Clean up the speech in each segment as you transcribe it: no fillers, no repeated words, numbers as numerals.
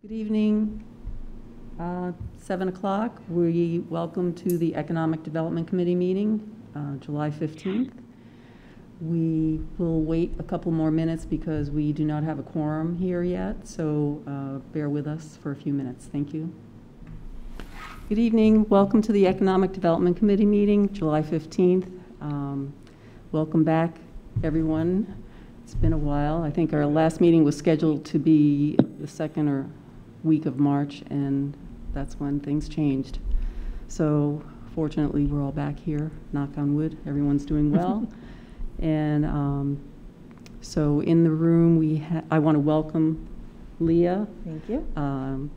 Good evening. 7 o'clock. We welcome to the Economic Development Committee meeting, July 15th. We will wait a couple more minutes because we do not have a quorum here yet, so bear with us for a few minutes. Thank you. Good evening. Welcome to the Economic Development Committee meeting, July 15th. Welcome back, everyone. It's been a while. I think our last meeting was scheduled to be the second or week of March, and that's when things changed. So fortunately, we're all back here, knock on wood. Everyone's doing well. And so in the room, I want to welcome Leah. Thank you.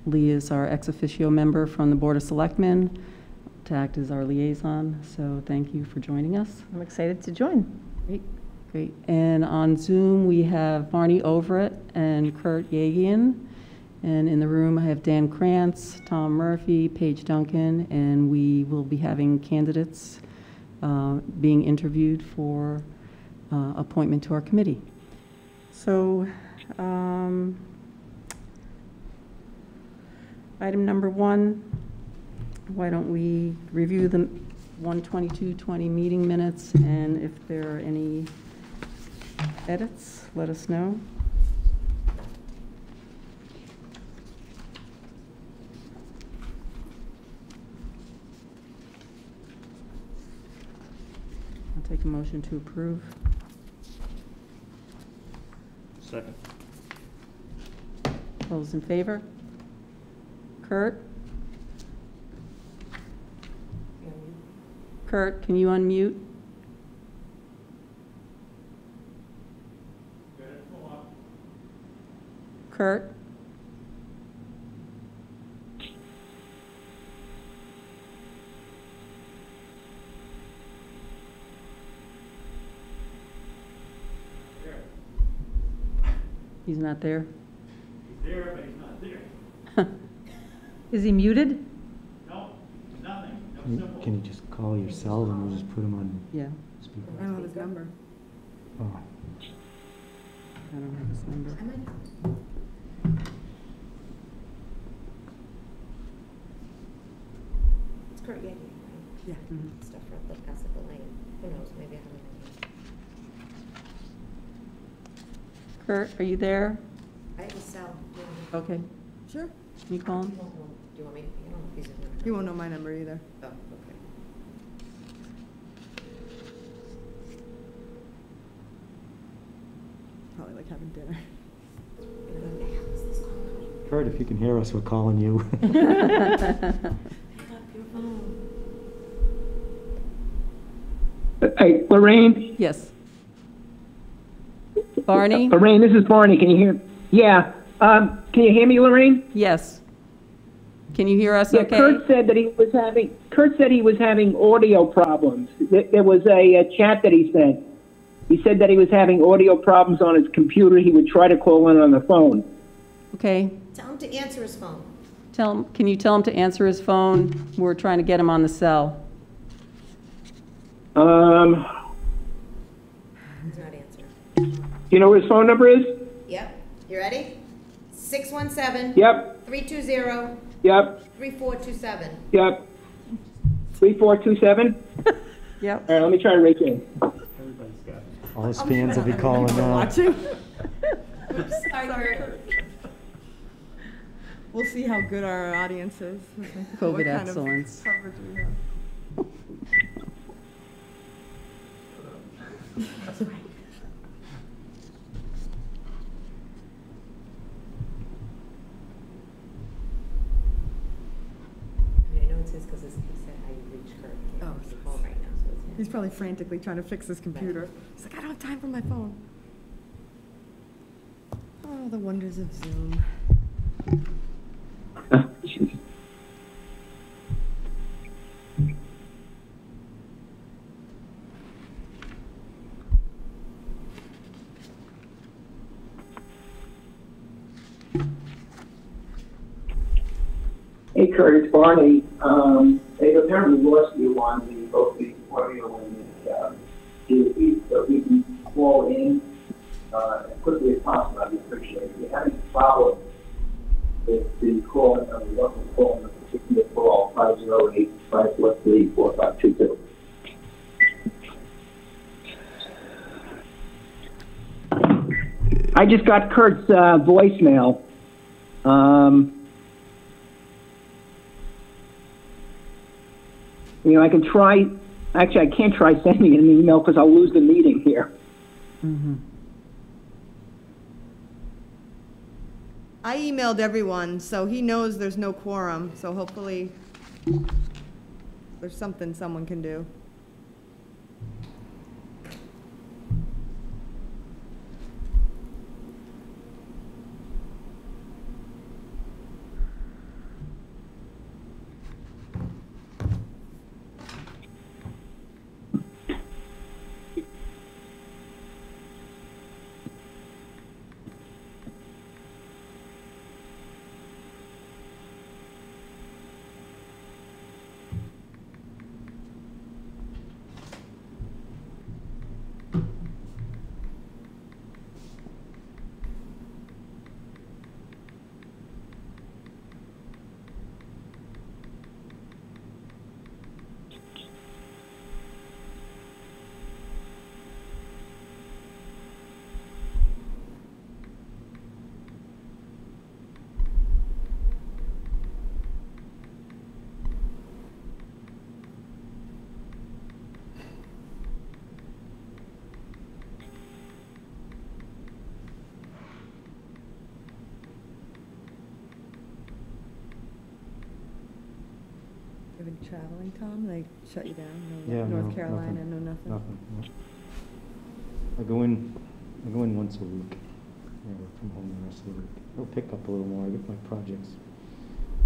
Leah is our ex officio member from the Board of Selectmen to act as our liaison. So thank you for joining us. I'm excited to join. Great. Great. And on Zoom, we have Barney Overett and Kurt Yagian. And in the room, I have Dan Krantz, Tom Murphy, Paige Duncan, and we will be having candidates being interviewed for appointment to our committee. So item number 1, why don't we review the 1/22/20 meeting minutes, and if there are any edits, let us know. I'll take a motion to approve. Second. All those in favor? Kurt? Kurt, can you unmute? Kurt? He's not there? He's there, but he's not there. Is he muted? No, nothing. No symbol. Can you just call your cell and we'll just put him on Yeah, speaker? I don't have his number. Oh, I don't have his number. It's Kurt Yagian, right? Yeah. Stuff from the past at the lane. Who knows, maybe I haven't. Kurt, are you there? I have a cell. Okay. Sure. Can you call him? Do you want me? I don't know if he's in there. He won't know my number either. Oh, okay. Probably like having dinner. I'm going to have this call coming. Kurt, if you can hear us, we're calling you. Pick up your phone. Hey, Lorraine? Yes. Barney? Lorraine, this is Barney. Can you hear? Yeah. Can you hear me, Lorraine? Yes. Can you hear us Yeah, okay? Kurt said he was having audio problems. There was a chat that he sent. He said that he was having audio problems on his computer. He would try to call in on the phone. Okay. Tell him to answer his phone. Can you tell him to answer his phone? We're trying to get him on the cell. He's not answering. You know what his phone number is? Yep. You ready? 617. Yep. 320. Yep. 3427. Yep. 3427? Yep. All right, let me try to rate in. Everybody's got it. All his fans will be calling now. Watching? Sorry, Kurt. We'll see how good our audience is. COVID What kind of excellence. coverage we have. That's right. I know it says because he said I reached Kurt. Oh, Can't reach the phone right now, so it's him. He's probably frantically trying to fix his computer. He's like, I don't have time for my phone. Oh, the wonders of Zoom. Hey, Kurt, it's Barney. They've apparently lost you on both the audio and the TV, so if you can call in as quickly as possible, I'd appreciate it. If you have any problems with calling on the local phone number 508-543-4522. I just got Kurt's voicemail. You know, I can try, actually I can't try sending an email because I'll lose the meeting here. Mhm. I emailed everyone, so he knows there's no quorum, so hopefully there's something someone can do. You been traveling, Tom? They shut you down? No, Yeah, North no, Carolina, nothing. no nothing? Nothing, no. I go in once a week. I work from home the rest of the week. I'll pick up a little more. I get my projects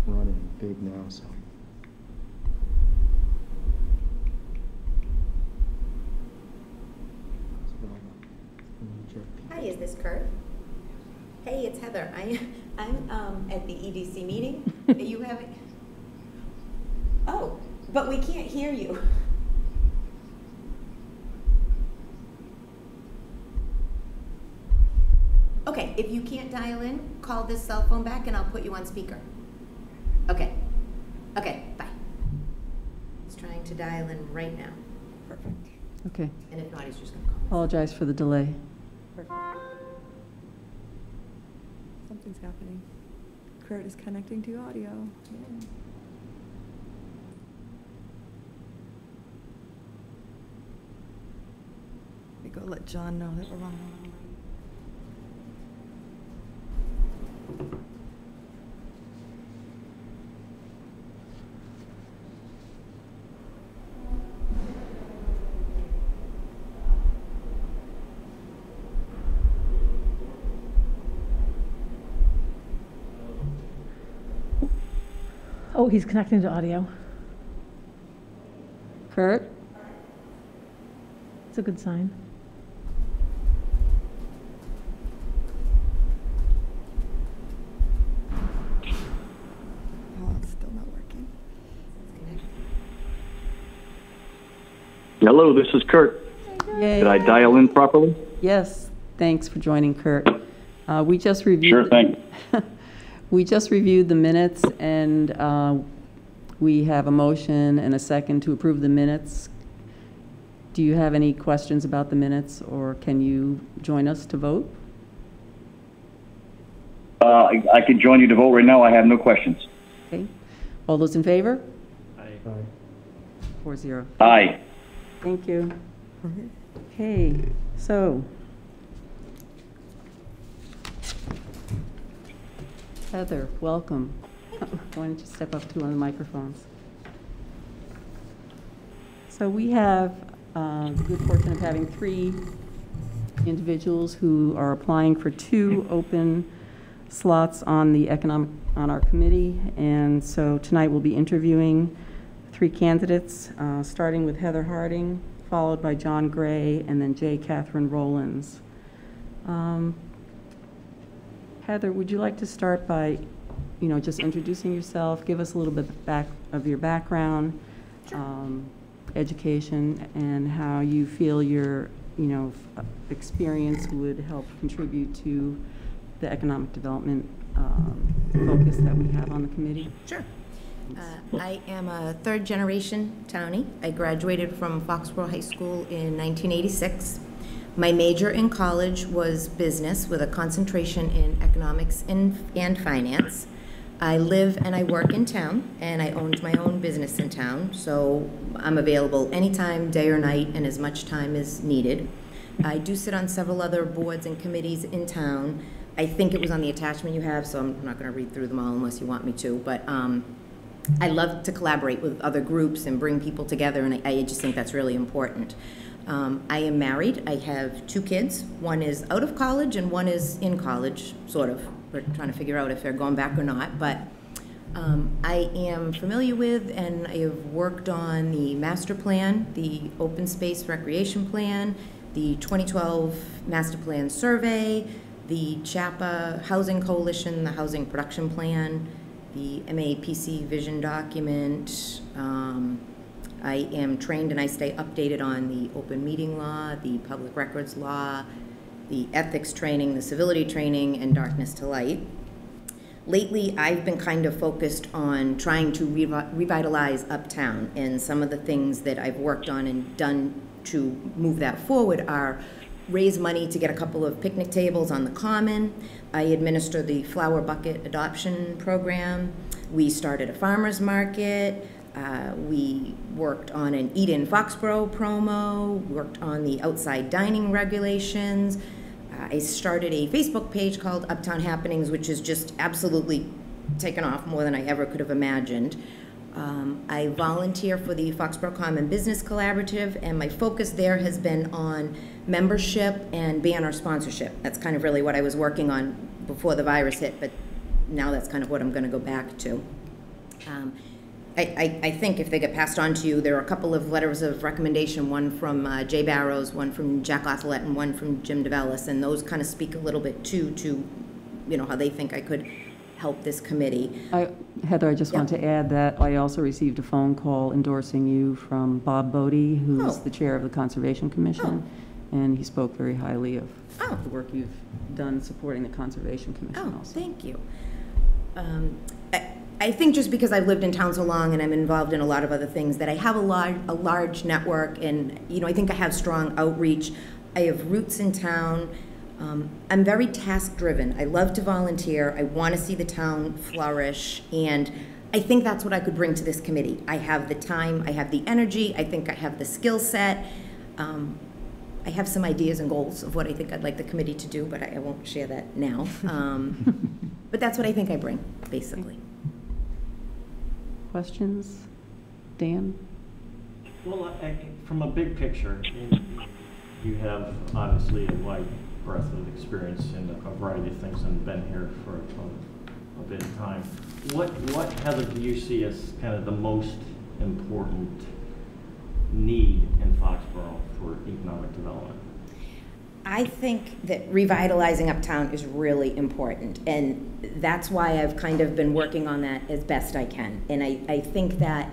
running big now, so. Hi, is this Kurt? Hey, it's Heather. I'm at the EDC meeting. Are you having? Oh, but we can't hear you. Okay, if you can't dial in, call this cell phone back and I'll put you on speaker. Okay. Okay, bye. He's trying to dial in right now. Perfect. Okay, And if not, he's just gonna call. apologize for the delay. Perfect. Something's happening. Kurt is connecting to audio. Yeah. We go let John know that we're running late. Oh, he's connecting to audio. Kurt? It's a good sign. Oh, it's still not working. Hello, this is Kurt. Yay. Did I dial in properly? Yes, thanks for joining, Kurt. We just reviewed. Sure thing. We just reviewed the minutes, and we have a motion and a second to approve the minutes. Do you have any questions about the minutes, or can you join us to vote? I could join you to vote right now. I have no questions. Okay. All those in favor? Aye. 4-0. Aye. Thank you. Okay, so. Heather, welcome. Why don't you step up to one of the microphones? So we have the good fortune of having 3 individuals who are applying for 2 open slots on our committee. And so tonight we'll be interviewing 3 candidates, starting with Heather Harding, followed by John Gray, and then J. Catherine Rowlands. Heather, would you like to start by, just introducing yourself, give us a little bit of your background, education, and how you feel your, experience would help contribute to the economic development focus that we have on the committee? Sure. I am a third-generation townie. I graduated from Foxboro High School in 1986. My major in college was business with a concentration in economics and finance. I live and I work in town, and I owned my own business in town, so I'm available anytime, day or night, and as much time as needed. I do sit on several other boards and committees in town. I think it was on the attachment you have, so I'm not going to read through them all unless you want me to, but I love to collaborate with other groups and bring people together, and I just think that's really important. I am married. I have 2 kids. One is out of college and one is in college, sort of. We're trying to figure out if they're going back or not, but I am familiar with and I have worked on the master plan, the open space recreation plan, the 2012 master plan survey, the CHAPA Housing Coalition, the housing production plan, the MAPC vision document. I am trained and I stay updated on the open meeting law, the public records law, the ethics training, the civility training, and darkness to light. Lately, I've been kind of focused on trying to revitalize Uptown, and some of the things that I've worked on and done to move that forward are raise money to get a couple of picnic tables on the Common. I administer the Flower Bucket Adoption Program. We started a farmer's market. We worked on an Eat in Foxboro promo, worked on the outside dining regulations. I started a Facebook page called Uptown Happenings, which is just absolutely taken off more than I ever could have imagined. I volunteer for the Foxboro Common Business Collaborative, and my focus there has been on membership and banner sponsorship. That's kind of really what I was working on before the virus hit, but now that's kind of what I'm going to go back to. I think if they get passed on to you, there are a couple of letters of recommendation, one from Jay Barrows, one from Jack Othelet, and one from Jim DeVellis, and those kind of speak a little bit too to, you know, how they think I could help this committee. Heather, I just want to add that I also received a phone call endorsing you from Bob Bodie, who's the chair of the Conservation Commission, and he spoke very highly of the work you've done supporting the Conservation Commission also. Thank you. I think just because I've lived in town so long and I'm involved in a lot of other things that I have a large network, and you know, I think I have strong outreach. I have roots in town. I'm very task driven. I love to volunteer. I want to see the town flourish, and I think that's what I could bring to this committee. I have the time, I have the energy, I think I have the skill set. I have some ideas and goals of what I think I'd like the committee to do, but I won't share that now. But that's what I think I bring, basically. Questions? Dan? Well, from a big picture, you have obviously a wide breadth of experience in a variety of things and been here for a bit of time. What, Heather, do you see as kind of the most important need in Foxboro for economic development? I think that revitalizing Uptown is really important, and that's why I've kind of been working on that as best I can. And I think that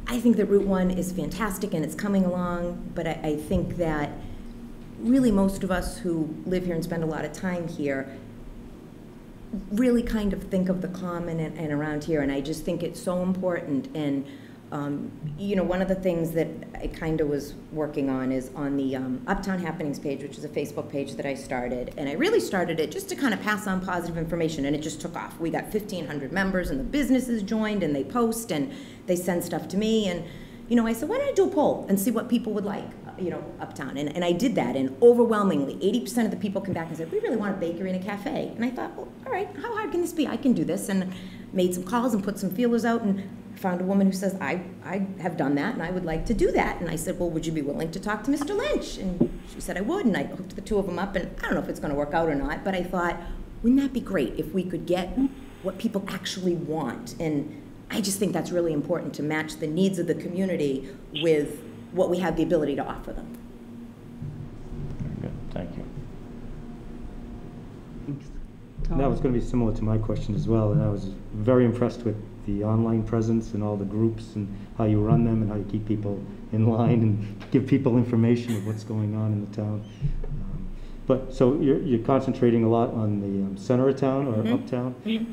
Route 1 is fantastic and it's coming along, but I think that really most of us who live here and spend a lot of time here really kind of think of the Common and around here, and I just think it's so important. And you know, one of the things that I kind of was working on is on the Uptown Happenings page, which is a Facebook page that I started. And I really started it just to kind of pass on positive information, and it just took off. We got 1,500 members, and the businesses joined, and they post, and they send stuff to me. And, you know, I said, why don't I do a poll and see what people would like, you know, Uptown? And I did that, and overwhelmingly, 80% of the people came back and said, we really want a bakery and a cafe. And I thought, well, all right, how hard can this be? I can do this. And made some calls and put some feelers out, and found a woman who says, I have done that and I would like to do that. And I said, well, would you be willing to talk to Mr. Lynch? And she said I would, and I hooked the two of them up, and I don't know if it's going to work out or not, but I thought, wouldn't that be great if we could get what people actually want? And I just think that's really important, to match the needs of the community with what we have the ability to offer them. Very good, thank you. That was going to be similar to my question as well, and I was very impressed with the online presence and all the groups and how you run them and how you keep people in line and give people information of what's going on in the town. But, so you're concentrating a lot on the center of town or Mhm. uptown? Mhm.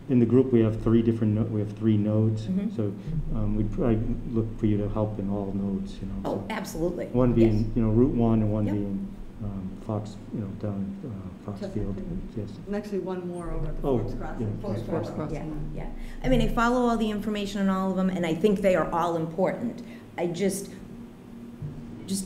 In the group, we have three different, we have 3 nodes. Mhm. So we'd probably look for you to help in all nodes, you know. Oh, so absolutely. one Yes. being, you know, Route 1 and one Yep. being Fox, you know, down in Foxfield, yes. And actually one more over at the Oh, Forbes Crossing. yeah. Forbes Forbes Crossing, Crossing. yeah. I mean, I follow all the information on all of them, and I think they are all important. I just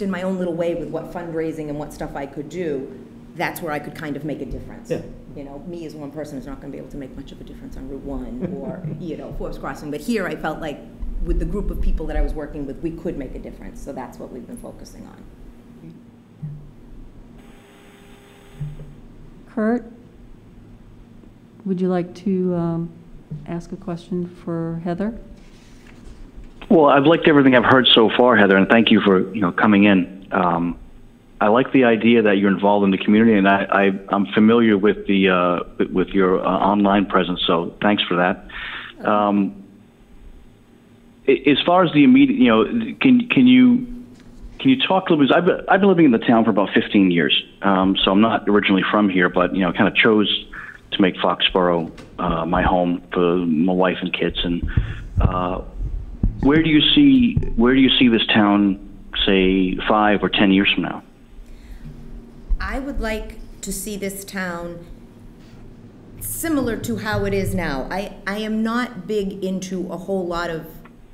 in my own little way with what fundraising and what stuff I could do, that's where I could kind of make a difference. Yeah. You know, me as one person is not going to be able to make much of a difference on Route 1 or, you know, Forbes Crossing. But here I felt like with the group of people that I was working with, we could make a difference. So that's what we've been focusing on. Kurt, would you like to ask a question for Heather? Well, I've liked everything I've heard so far, Heather, and thank you for coming in. I like the idea that you're involved in the community, and I'm familiar with the with your online presence. So thanks for that. As far as the immediate, can you talk a little bit? I've been living in the town for about 15 years, so I'm not originally from here, but kind of chose to make Foxboro my home for my wife and kids. And where do you see this town, say, 5 or 10 years from now? I would like to see this town similar to how it is now. I am not big into a whole lot of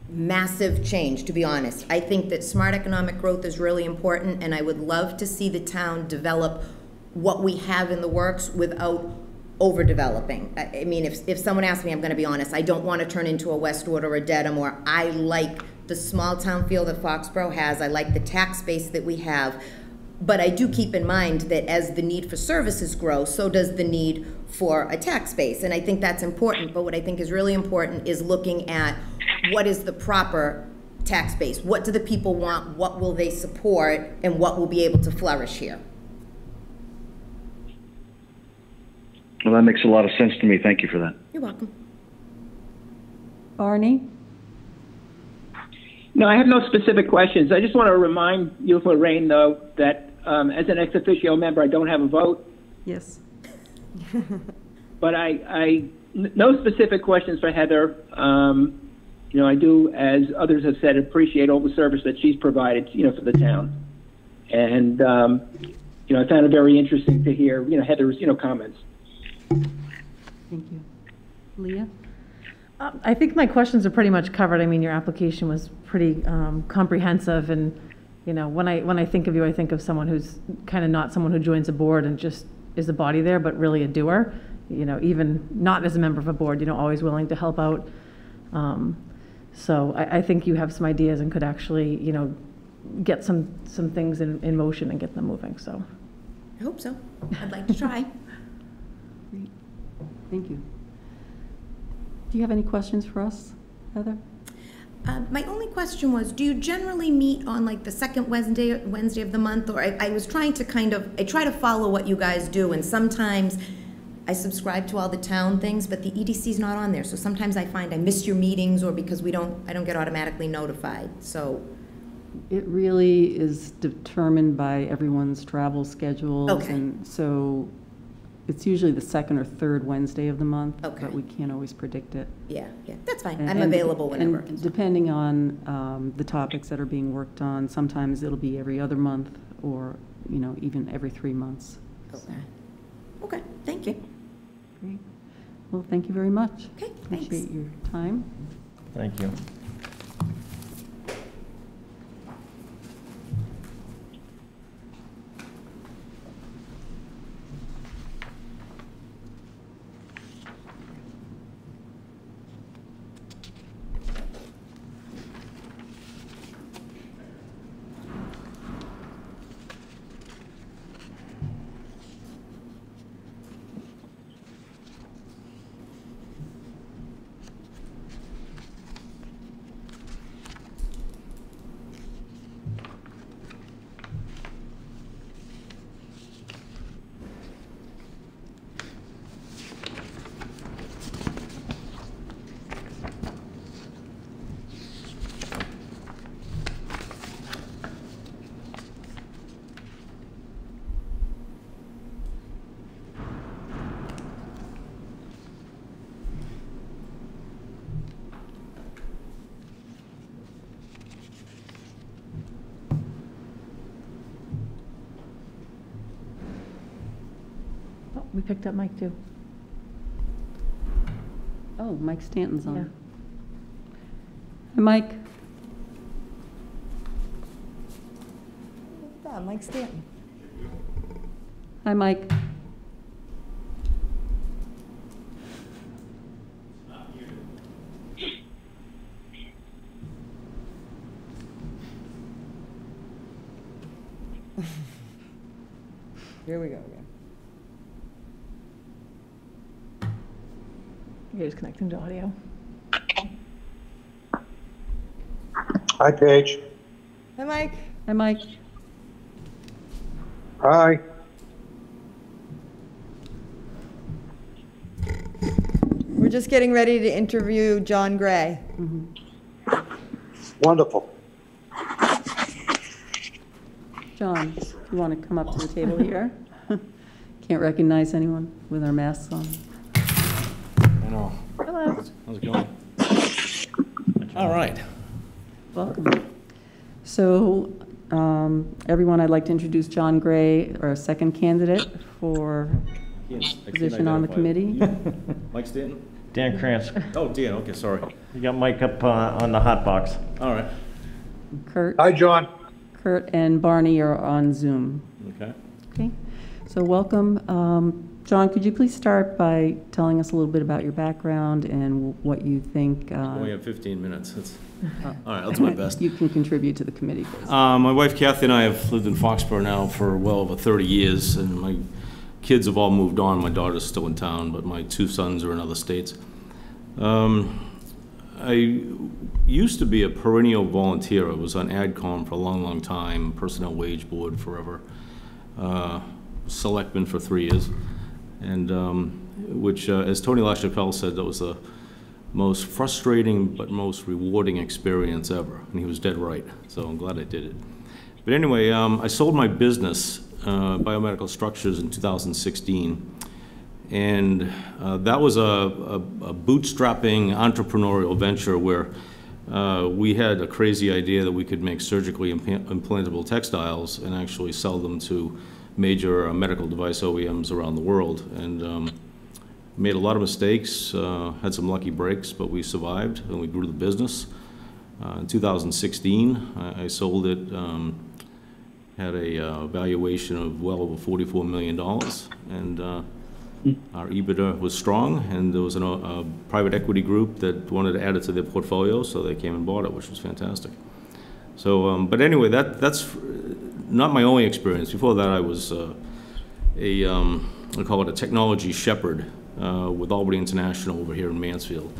massive change, to be honest. I think that smart economic growth is really important, and I would love to see the town develop what we have in the works without overdeveloping. I mean, if someone asks me, I'm going to be honest, I don't want to turn into a Westwood or a Dedham, or I like the small town feel that Foxboro has. I like the tax base that we have. But I do keep in mind that as the need for services grow, so does the need for a tax base. And I think that's important. But what I think is really important is looking at what is the proper tax base. What do the people want? What will they support? And what will be able to flourish here? Well, that makes a lot of sense to me. Thank you for that. You're welcome. Barney? No, I have no specific questions. I just want to remind you, Lorraine, though, that as an ex officio member, I don't have a vote. Yes. But no specific questions for Heather. I do, as others have said, appreciate all the service that she's provided, for the town. And, I found it very interesting to hear, Heather's, comments. Thank you. Leah? I think my questions are pretty much covered. I mean, your application was pretty comprehensive, and when I think of you, I think of someone who's kind of not someone who joins a board and just is a body there, but really a doer. Even not as a member of a board, always willing to help out. So I think you have some ideas and could actually, get some things in motion and get them moving. So I hope so. I'd like to try. Great. Thank you. Do you have any questions for us, Heather? My only question was, do you generally meet on like the second Wednesday of the month? Or I was trying to I try to follow what you guys do, and sometimes I subscribe to all the town things, but the EDC's not on there. So sometimes I find I miss your meetings, or because I don't get automatically notified. So It really is determined by everyone's travel schedules. Okay. And so it's usually the second or third Wednesday of the month. Okay. But we can't always predict it. yeah, that's fine. And- I'm and- available whenever. And depending on the topics that are being worked on, sometimes it'll be every other month, or, even every 3 months. Okay. Okay, thank you. Great. Well, thank you very much. Okay, thanks. Appreciate your time. Thank you. picked up Mike too. Oh, Mike Stanton's Yeah. on. Hi, Mike. Yeah, Mike Stanton. Hi, Mike. Here we go again. You're just connecting to audio. Hi, Paige. Hi, Mike. Hi, Mike. Hi. We're just getting ready to interview John Gray. Wonderful. John, if you want to come up to the table here. Can't recognize anyone with our masks on. I know. Hello. How's it going? All right. Welcome. So, everyone, I'd like to introduce John Gray, our second candidate for position on the committee. Mike Stanton? Dan Krantz, Oh, Dan, okay, sorry. you got Mike up on the hot box. All right. Kurt, Hi, John. Kurt and Barney are on Zoom. Okay. Okay, so welcome. John, could you please start by telling us a little bit about your background and what you think We only have 15 minutes. All right, I'll do my best. you can contribute to the committee, please. My wife Kathy and I have lived in Foxboro now for well over 30 years, and my kids have all moved on. My daughter's still in town, but my two sons are in other states. I used to be a perennial volunteer. I was on AdCom for a long, long time, Personnel Wage Board forever, selectman for 3 years, and which, as Tony LaChapelle said, that was the most frustrating but most rewarding experience ever, and he was dead right, so I'm glad I did it. But anyway, I sold my business, Biomedical Structures, in 2016, and that was a bootstrapping entrepreneurial venture where we had a crazy idea that we could make surgically implantable textiles and actually sell them to major medical device OEMs around the world, and made a lot of mistakes, had some lucky breaks, but we survived and we grew the business. In 2016, I sold it, had a valuation of well over $44 million, and our EBITDA was strong, and there was a private equity group that wanted to add it to their portfolio, so they came and bought it, which was fantastic. So, but anyway, that's not my only experience. Before that, I was I call it a technology shepherd with Albany International over here in Mansfield.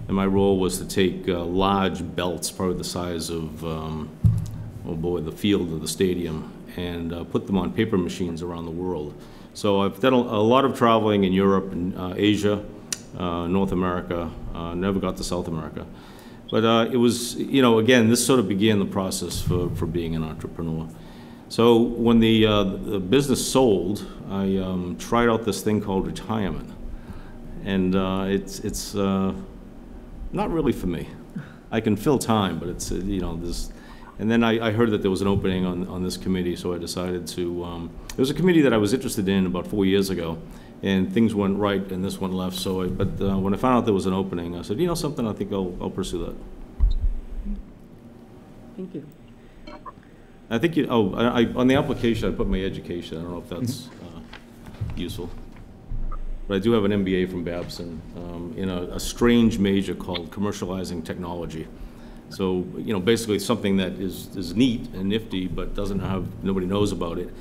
And my role was to take large belts, probably the size of, oh boy, the field of the stadium, and put them on paper machines around the world. So I've done a lot of traveling in Europe and Asia, North America, never got to South America. But it was, you know, again, this sort of began the process for being an entrepreneur. So when the business sold, I tried out this thing called retirement. And it's not really for me. I can fill time, but it's, you know, this. And then I heard that there was an opening on this committee, so I decided to, it was a committee that I was interested in about 4 years ago, and things went right and this went left, so but when I found out there was an opening, I said, you know something, I think I'll pursue that. Thank you. I think you, on the application I put my education, I don't know if that's useful. But I do have an MBA from Babson in a strange major called commercializing technology. So, you know, basically something that is neat and nifty, but doesn't have, nobody knows about it,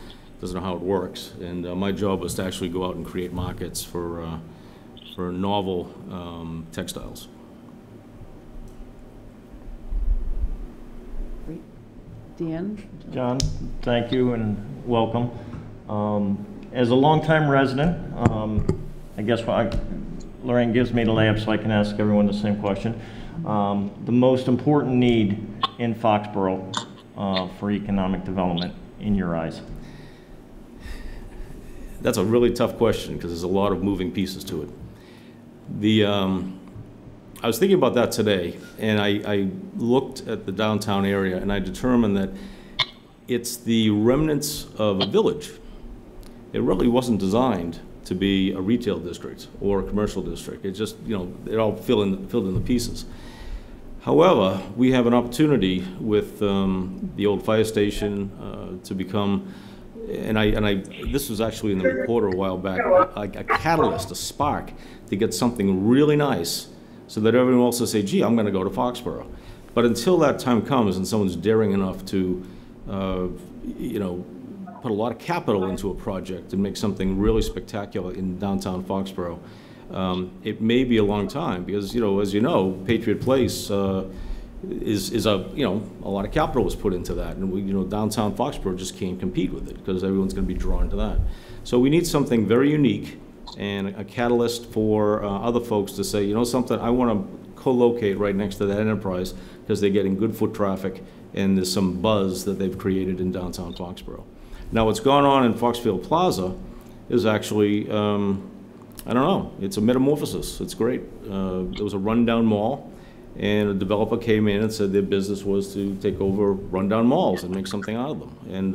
doesn't know how it works. And my job was to actually go out and create markets for novel textiles. Great. Dan? John, thank you and welcome. As a longtime resident, I guess Lorraine gives me the layup so I can ask everyone the same question. The most important need in Foxboro for economic development in your eyes? That's a really tough question because there's a lot of moving pieces to it. I was thinking about that today, and I looked at the downtown area, and I determined that it's the remnants of a village. It really wasn't designed to be a retail district or a commercial district. It just, you know, it all filled in the pieces. However, we have an opportunity with the old fire station to become, this was actually in the reporter a while back, a catalyst, a spark to get something really nice so that everyone else will say, gee, I'm going to go to Foxboro. But until that time comes and someone's daring enough to, you know, put a lot of capital into a project and make something really spectacular in downtown Foxboro, it may be a long time because, you know, as you know, Patriot Place is a, you know, a lot of capital was put into that, and we, you know, downtown Foxboro just can't compete with it because everyone's going to be drawn to that. So we need something very unique and a catalyst for other folks to say, you know something, I want to co-locate right next to that enterprise because they're getting good foot traffic and there's some buzz that they've created in downtown Foxboro. Now, what's going on in Foxfield Plaza is actually, I don't know, it's a metamorphosis. It's great. There was a rundown mall, and a developer came in and said their business was to take over rundown malls and make something out of them. And,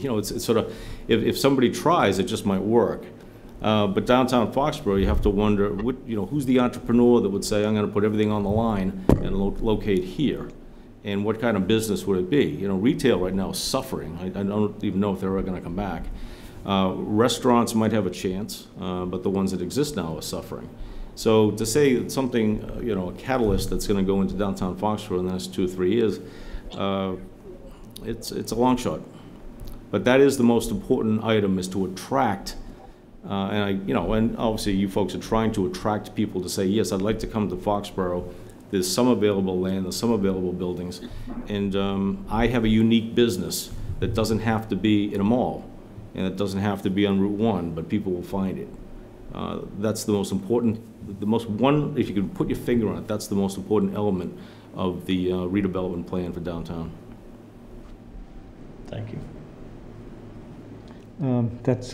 you know, it's sort of, if somebody tries, it just might work. But downtown Foxboro, you have to wonder, you know, who's the entrepreneur that would say, I'm going to put everything on the line and locate here? And what kind of business would it be? You know, retail right now is suffering. I don't even know if they're ever going to come back. Restaurants might have a chance, but the ones that exist now are suffering. So to say something, you know, a catalyst that's going to go into downtown Foxborough in the next 2 or 3 years, it's a long shot. But that is the most important item, is to attract, and obviously you folks are trying to attract people to say, yes, I'd like to come to Foxborough. There's some available land, there's some available buildings, and I have a unique business that doesn't have to be in a mall, and it doesn't have to be on Route 1, but people will find it. That's the most important, if you could put your finger on it, that's the most important element of the redevelopment plan for downtown. Thank you. It's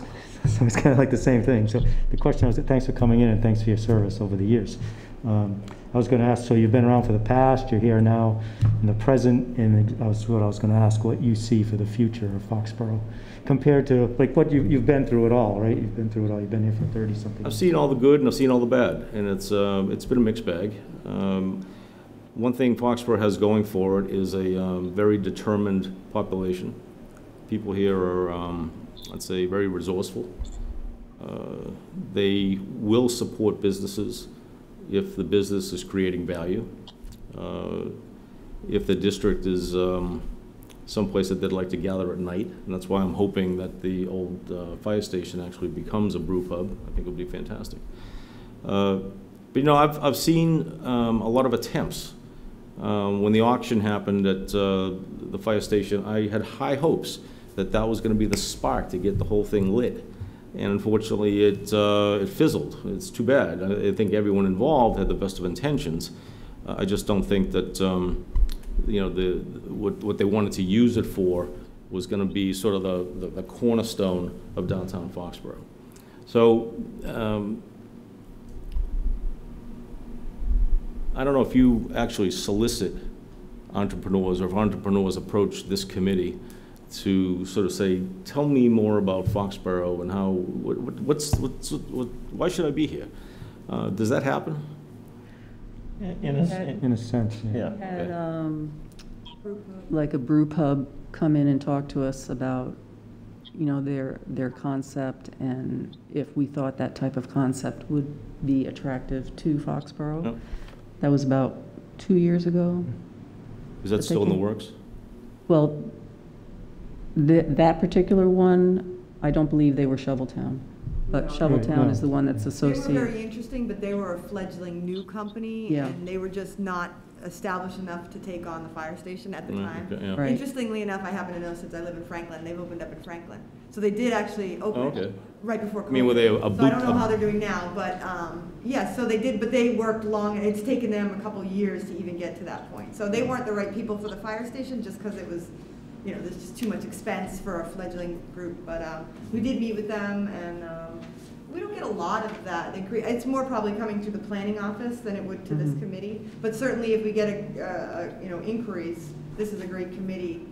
kind of like the same thing. So the question was, thanks for coming in and thanks for your service over the years. I was going to ask, so you've been around for the past, you're here now in the present, and I was going to ask what you see for the future of Foxborough compared to, like, what you've been through it all, right? You've been through it all. You've been here for 30-something. I've seen all the good and I've seen all the bad, and it's been a mixed bag. One thing Foxborough has going for it is a very determined population. People here are, I'd say, very resourceful. They will support businesses if the business is creating value. If the district is someplace that they'd like to gather at night, and that's why I'm hoping that the old fire station actually becomes a brew pub. I think it'll be fantastic. But you know, I've seen a lot of attempts. When the auction happened at the fire station, I had high hopes that that was going to be the spark to get the whole thing lit. And unfortunately, it fizzled. It's too bad. I think everyone involved had the best of intentions. I just don't think that you know, what they wanted to use it for was going to be sort of the cornerstone of downtown Foxborough. So I don't know if you actually solicit entrepreneurs, or if entrepreneurs approach this committee to sort of say, tell me more about Foxborough and how, why should I be here? Does that happen? In a sense, yeah. We had like a brew pub come in and talk to us about, you know, their concept, and if we thought that type of concept would be attractive to Foxborough. Yep. That was about 2 years ago. Is that still in the works? Well, that particular one, I don't believe they were Shoveltown, but No. Shoveltown Right, no. is the one that's They were associated. very interesting, but they were a fledgling new company, Yeah. and they were just not established enough to take on the fire station at the time. Okay, yeah. Right. Interestingly enough, I happen to know, since I live in Franklin, they've opened up in Franklin. So they did actually open Oh, okay. right before COVID. I mean, were they a So I don't know boot- how they're doing now, but yeah, so they did, but they worked long, it's taken them a couple years to even get to that point. So they weren't the right people for the fire station, just because it was, you know, there's just too much expense for a fledgling group. But we did meet with them, and we don't get a lot of that. It's more probably coming to the planning office than it would to this committee. But certainly, if we get a you know, inquiries, this is a great committee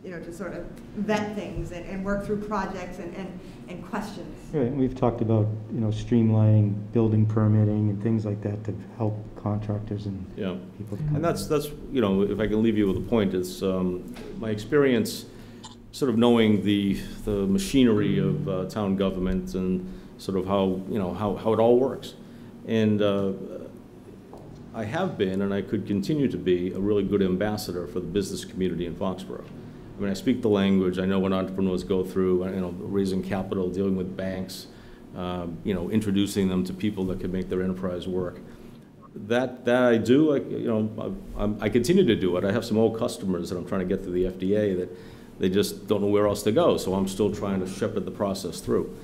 you know, to sort of vet things and work through projects and questions. Right, and we've talked about, you know, streamlining building permitting and things like that to help contractors and Yeah, people to come. and that's, you know, if I can leave you with a point, is my experience sort of knowing the machinery of town government and sort of how, you know, how it all works. And I have been, and I could continue to be, a really good ambassador for the business community in Foxboro. I mean, I speak the language. I know what entrepreneurs go through, you know, raising capital, dealing with banks, you know, introducing them to people that can make their enterprise work. That I do, you know, I continue to do it. I have some old customers that I'm trying to get through the FDA that they just don't know where else to go, so I'm still trying to shepherd the process through.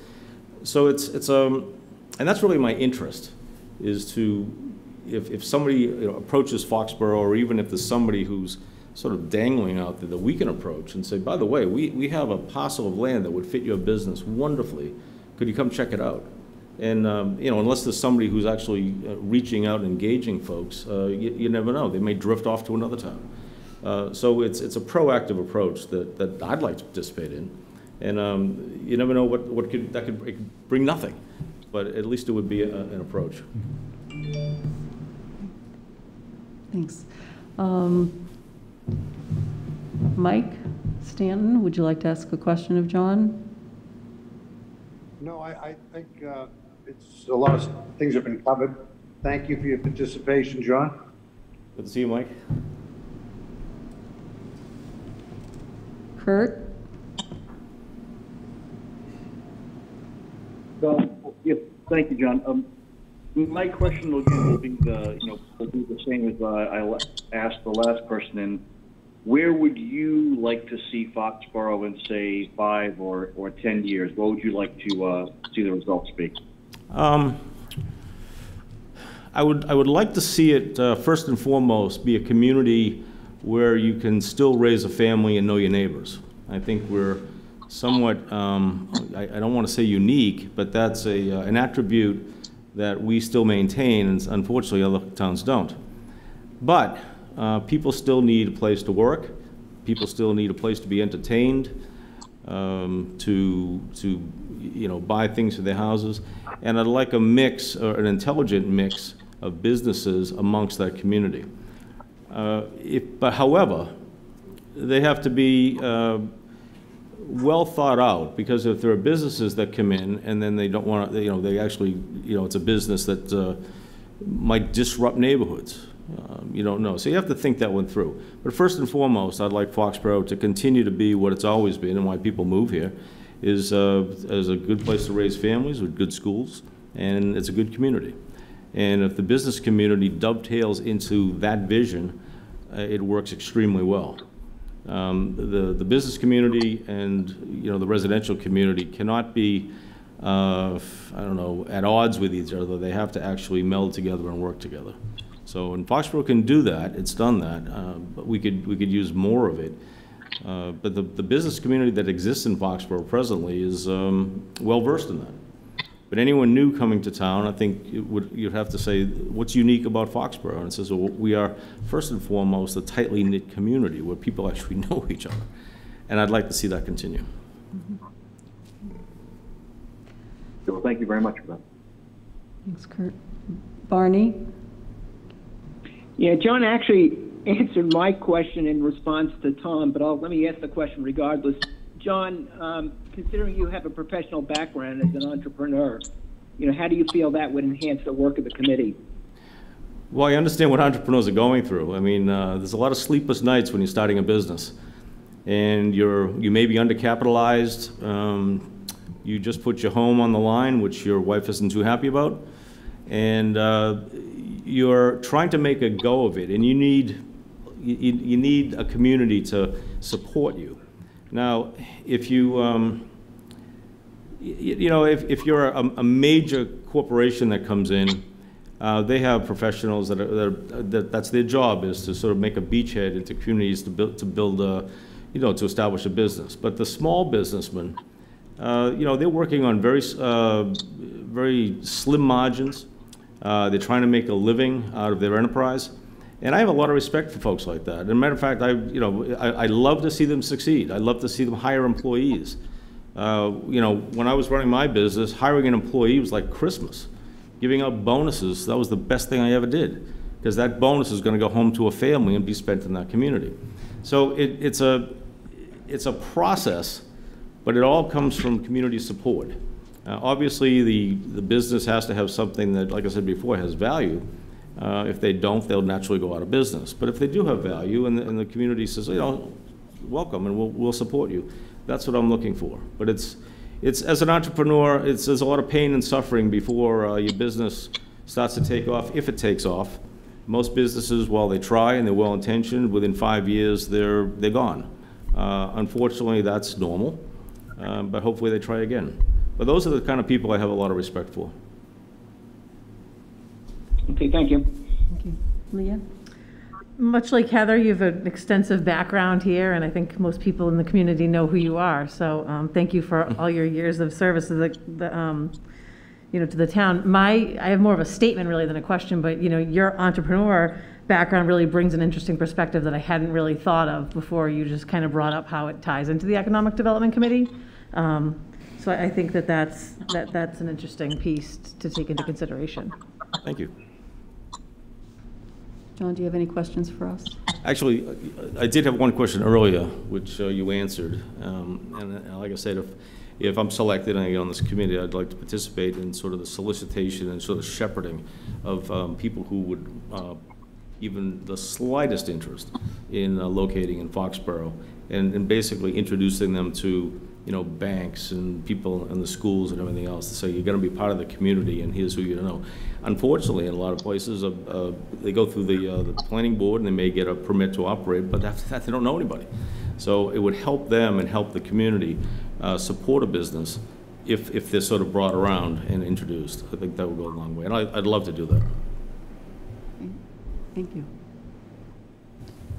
So it's and that's really my interest, is to, if somebody, you know, approaches Foxboro, or even if there's somebody who's sort of dangling out there that we can approach and say, by the way, we have a parcel of land that would fit your business wonderfully. Could you come check it out? And, you know, unless there's somebody who's actually reaching out and engaging folks, you never know. They may drift off to another town. So it's a proactive approach that I'd like to participate in. And you never know what could bring nothing, but at least it would be an approach. Thanks. Mike Stanton, would you like to ask a question of John? No, I think it's a lot of things have been covered. Thank you for your participation, John. Good to see you, Mike. Kurt? Yeah, thank you, John. My question will be the same as I asked the last person. And where would you like to see Foxboro in, say, 5 or 10 years? What would you like to see the results be? I would like to see it first and foremost be a community where you can still raise a family and know your neighbors. I think we're somewhat, I don't want to say unique, but that's an attribute that we still maintain, and unfortunately other towns don't. But people still need a place to work. People still need a place to be entertained, to you know, buy things for their houses. And I'd like a mix, or an intelligent mix, of businesses amongst that community. But however, they have to be well thought out, because if there are businesses that come in and then they don't want to, you know, they actually, you know, it's a business that might disrupt neighborhoods. You don't know. So you have to think that one through. But first and foremost, I'd like Foxboro to continue to be what it's always been, and why people move here, is as a good place to raise families with good schools, and it's a good community. And if the business community dovetails into that vision, it works extremely well. The business community and, you know, the residential community cannot be, I don't know, at odds with each other. They have to actually meld together and work together. So, and Foxboro can do that. It's done that, but we could use more of it. But the business community that exists in Foxboro presently is well versed in that. But anyone new coming to town, I think you'd have to say, what's unique about Foxboro? And it says, well, we are first and foremost a tightly knit community where people actually know each other. And I'd like to see that continue. Well, thank you very much for that. Thanks, Kurt. Barney? Yeah, John actually answered my question in response to Tom, but let me ask the question regardless. John, considering you have a professional background as an entrepreneur, you know, how do you feel that would enhance the work of the committee? Well, I understand what entrepreneurs are going through. I mean, there's a lot of sleepless nights when you're starting a business, and you may be undercapitalized. You just put your home on the line, which your wife isn't too happy about, and you're trying to make a go of it, and you need a community to support you. Now, if you, you know, if you're a major corporation that comes in, they have professionals that's their job, is to sort of make a beachhead into communities to build you know, to establish a business. But the small businessmen, you know, they're working on very slim margins. They're trying to make a living out of their enterprise, And I have a lot of respect for folks like that. As a matter of fact, I love to see them succeed. I love to see them hire employees. When I was running my business, hiring an employee was like Christmas. Giving out bonuses, that was the best thing I ever did, because that bonus is going to go home to a family and be spent in that community. So it's a process, but it all comes from community support. Obviously, the business has to have something that, like I said before, has value. If they don't, they'll naturally go out of business. But if they do have value and the community says, welcome and we'll support you, that's what I'm looking for. But it's as an entrepreneur, there's a lot of pain and suffering before your business starts to take off, if it takes off. Most businesses, while they try and they're well-intentioned, within 5 years, they're gone. Unfortunately, that's normal, but hopefully they try again. But those are the kind of people I have a lot of respect for. Okay, thank you. Thank you. Leah? Much like Heather, you have an extensive background here, and I think most people in the community know who you are. So thank you for all your years of service to the town. I have more of a statement really than a question, but your entrepreneur background really brings an interesting perspective that I hadn't really thought of before. You just kind of brought up how it ties into the Economic Development Committee. So I think that's an interesting piece to take into consideration. Thank you. John, do you have any questions for us? Actually, I did have one question earlier, which you answered. And like I said, if I'm selected and I get on this committee, I'd like to participate in sort of the solicitation and sort of shepherding of people who would even the slightest interest in locating in Foxboro, and basically introducing them to banks and people in the schools and everything else to say, you're going to be part of the community and here's who you know. Unfortunately, in a lot of places, they go through the planning board and they may get a permit to operate, but after that, they don't know anybody. So it would help them and help the community support a business if they're sort of brought around and introduced. I think that would go a long way, and I'd love to do that. Thank you.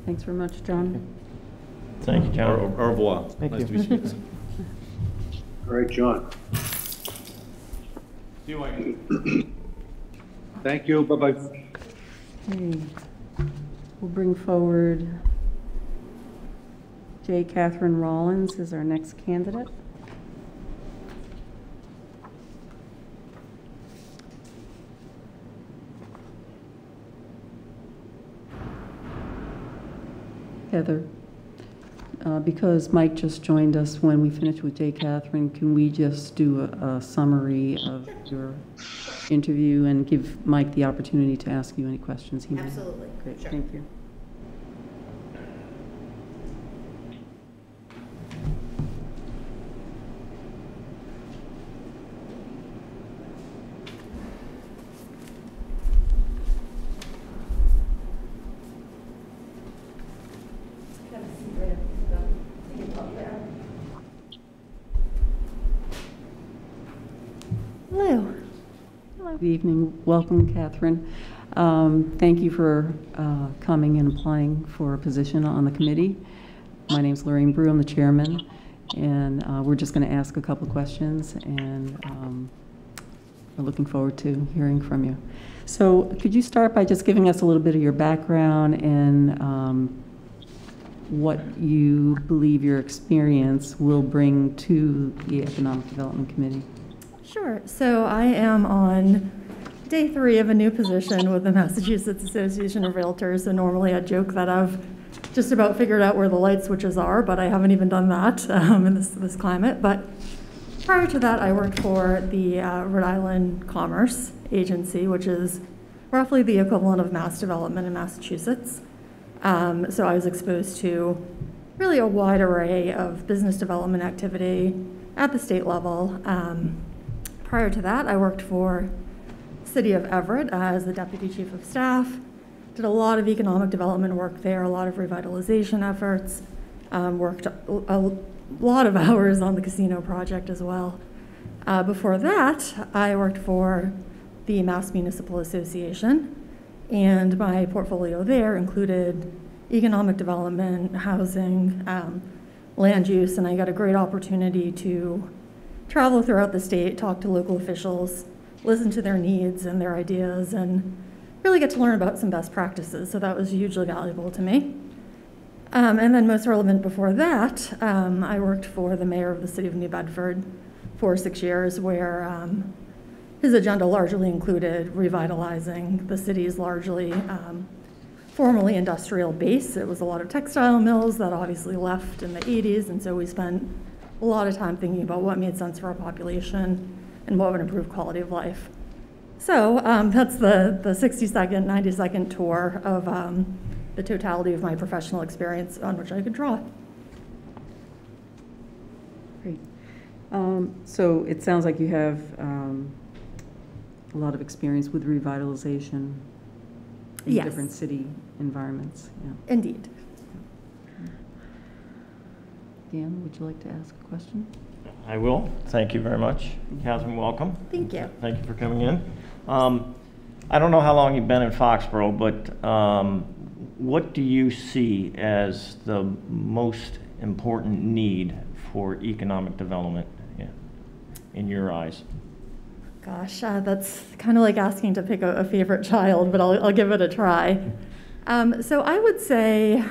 Thanks very much, John. Thank you, John. Au revoir. Thank Nice you. to meet you. All right, John. See you, Mike. Thank you. Bye-bye. Okay. We'll bring forward J. Catherine Rollins as our next candidate. Heather, because Mike just joined us, when we finish with J. Catherine, can we just do a summary of your interview and give Mike the opportunity to ask you any questions he may have? Absolutely. Great, Sure. thank you. Hello. Good evening. Welcome, Catherine. Thank you for coming and applying for a position on the committee. My name's Lorraine Brew. I'm the chairman, and we're just going to ask a couple of questions, and we're looking forward to hearing from you. So could you start by just giving us a little bit of your background and what you believe your experience will bring to the Economic Development Committee? Sure. So I am on day 3 of a new position with the Massachusetts Association of Realtors. So normally I joke that I've just about figured out where the light switches are, but I haven't even done that in this climate. But prior to that, I worked for the Rhode Island Commerce Agency, which is roughly the equivalent of mass development in Massachusetts. So I was exposed to really a wide array of business development activity at the state level. Prior to that, I worked for City of Everett as the Deputy Chief of Staff, did a lot of economic development work there, a lot of revitalization efforts, worked a lot of hours on the casino project as well. Before that, I worked for the Mass Municipal Association, and my portfolio there included economic development, housing, land use, and I got a great opportunity to travel throughout the state, talk to local officials, listen to their needs and their ideas, and really get to learn about some best practices. So that was hugely valuable to me. And then most relevant before that, I worked for the mayor of the city of New Bedford for 6 years, where his agenda largely included revitalizing the city's largely formerly industrial base. It was a lot of textile mills that obviously left in the 80s, and so we spent a lot of time thinking about what made sense for our population and what would improve quality of life. So that's the 60-second, 90-second tour of the totality of my professional experience on which I could draw. Great. So it sounds like you have a lot of experience with revitalization in Yes. different city environments. Yeah. Indeed. Dan, would you like to ask a question? I will. Thank you very much. Catherine, welcome. Thank you. Thank you for coming in. I don't know how long you've been in Foxboro, but what do you see as the most important need for economic development in your eyes? Gosh, that's kind of like asking to pick a favorite child, but I'll give it a try. So I would say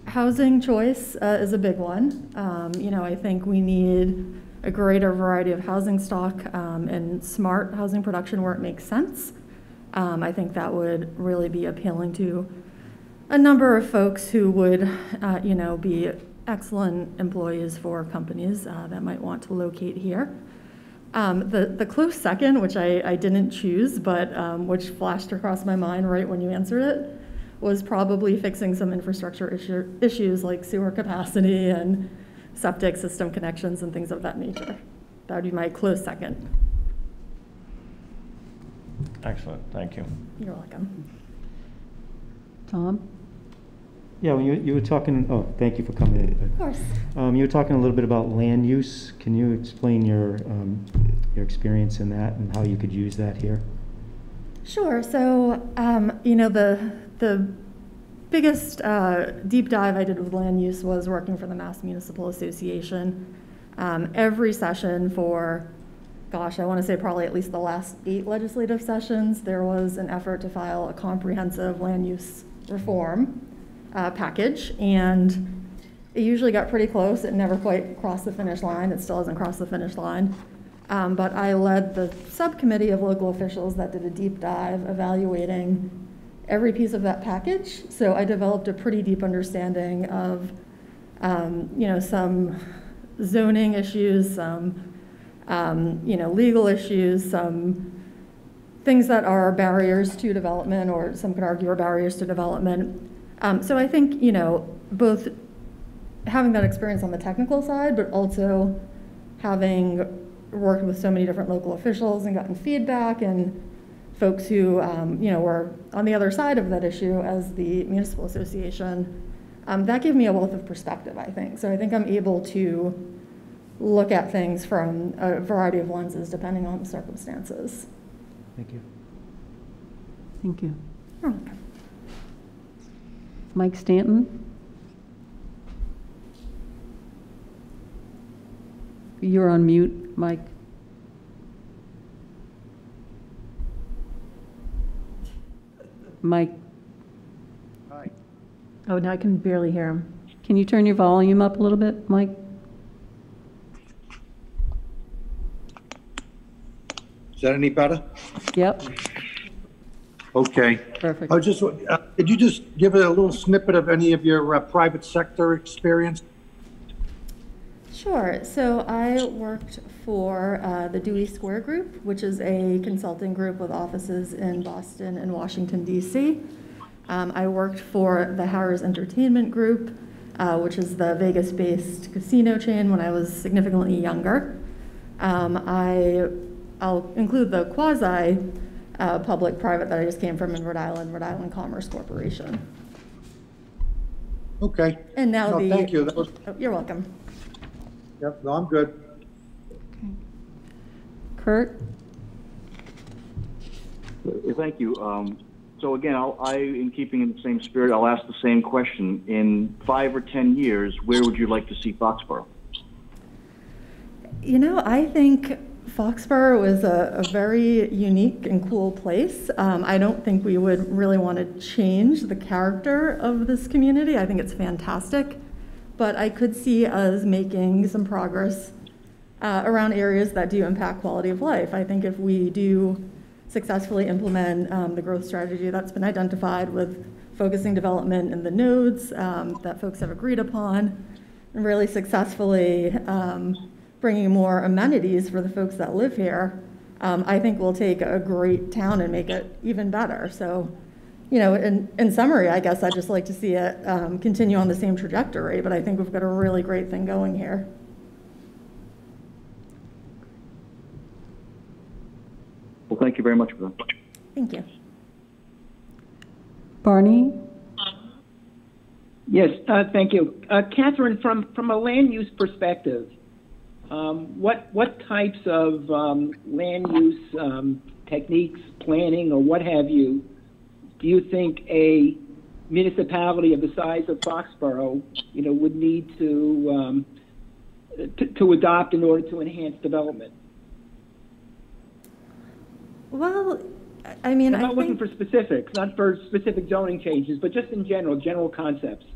housing choice is a big one. I think we need a greater variety of housing stock and smart housing production where it makes sense. I think that would really be appealing to a number of folks who would, be excellent employees for companies that might want to locate here. The close second, which I didn't choose, but which flashed across my mind right when you answered it, was probably fixing some infrastructure issues like sewer capacity and septic system connections and things of that nature. That would be my close second. Excellent. Thank you. You're welcome. Tom? Yeah, when you were talking, oh, thank you for coming in. Of course. You were talking a little bit about land use. Can you explain your experience in that and how you could use that here? Sure. So, the biggest deep dive I did with land use was working for the Mass Municipal Association. Every session for, gosh, I want to say probably at least the last 8 legislative sessions, there was an effort to file a comprehensive land use reform package, and it usually got pretty close. It never quite crossed the finish line. It still hasn't crossed the finish line. But I led the subcommittee of local officials that did a deep dive evaluating every piece of that package. So I developed a pretty deep understanding of, some zoning issues, some, legal issues, some things that are barriers to development, or some could argue are barriers to development. So I think, both having that experience on the technical side, but also having worked with so many different local officials and gotten feedback and folks who, were on the other side of that issue as the municipal association, that gave me a wealth of perspective, I think. So I think I'm able to look at things from a variety of lenses depending on the circumstances. Thank you. Thank you. You're welcome. Mike Stanton? You're on mute, Mike. Mike, Hi. Oh, now I can barely hear him. can you turn your volume up a little bit, Mike? Is that any better? Yep, Okay. perfect. I was just, could you just give a little snippet of any of your private sector experience? Sure. So I worked for the Dewey Square Group, which is a consulting group with offices in Boston and Washington, D.C. I worked for the Harrah's Entertainment Group, which is the Vegas-based casino chain when I was significantly younger. I'll include the quasi-public-private that I just came from in Rhode Island Commerce Corporation. Okay. And now No, thank you. That was, Oh, you're welcome. yep, no, I'm good. Kurt? Thank you. So again, in keeping in the same spirit, I'll ask the same question. In 5 or 10 years, where would you like to see Foxboro? I think Foxboro is a very unique and cool place. I don't think we would really want to change the character of this community. I think it's fantastic, but I could see us making some progress around areas that do impact quality of life. I think if we do successfully implement the growth strategy that's been identified with focusing development in the nodes that folks have agreed upon, and really successfully bringing more amenities for the folks that live here, I think we'll take a great town and make it even better. So, you know, in summary, I guess I'd just like to see it continue on the same trajectory, but I think we've got a really great thing going here. Well, thank you very much for that. Thank you. Barney? Yes, thank you. Catherine, from a land use perspective, what types of land use techniques, planning, or what have you, do you think a municipality of the size of Foxboro, you know, would need to adopt in order to enhance development? Well, I mean, I'm not looking for specifics, not for specific zoning changes, but just in general concepts.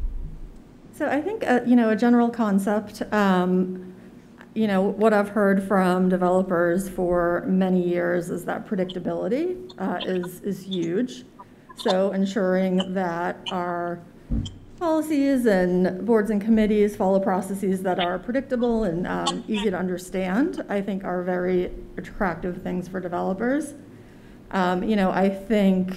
So I think, you know, a general concept, you know, what I've heard from developers for many years is that predictability is huge. So ensuring that our policies and boards and committees follow processes that are predictable and easy to understand, I think are very attractive things for developers. You know, I think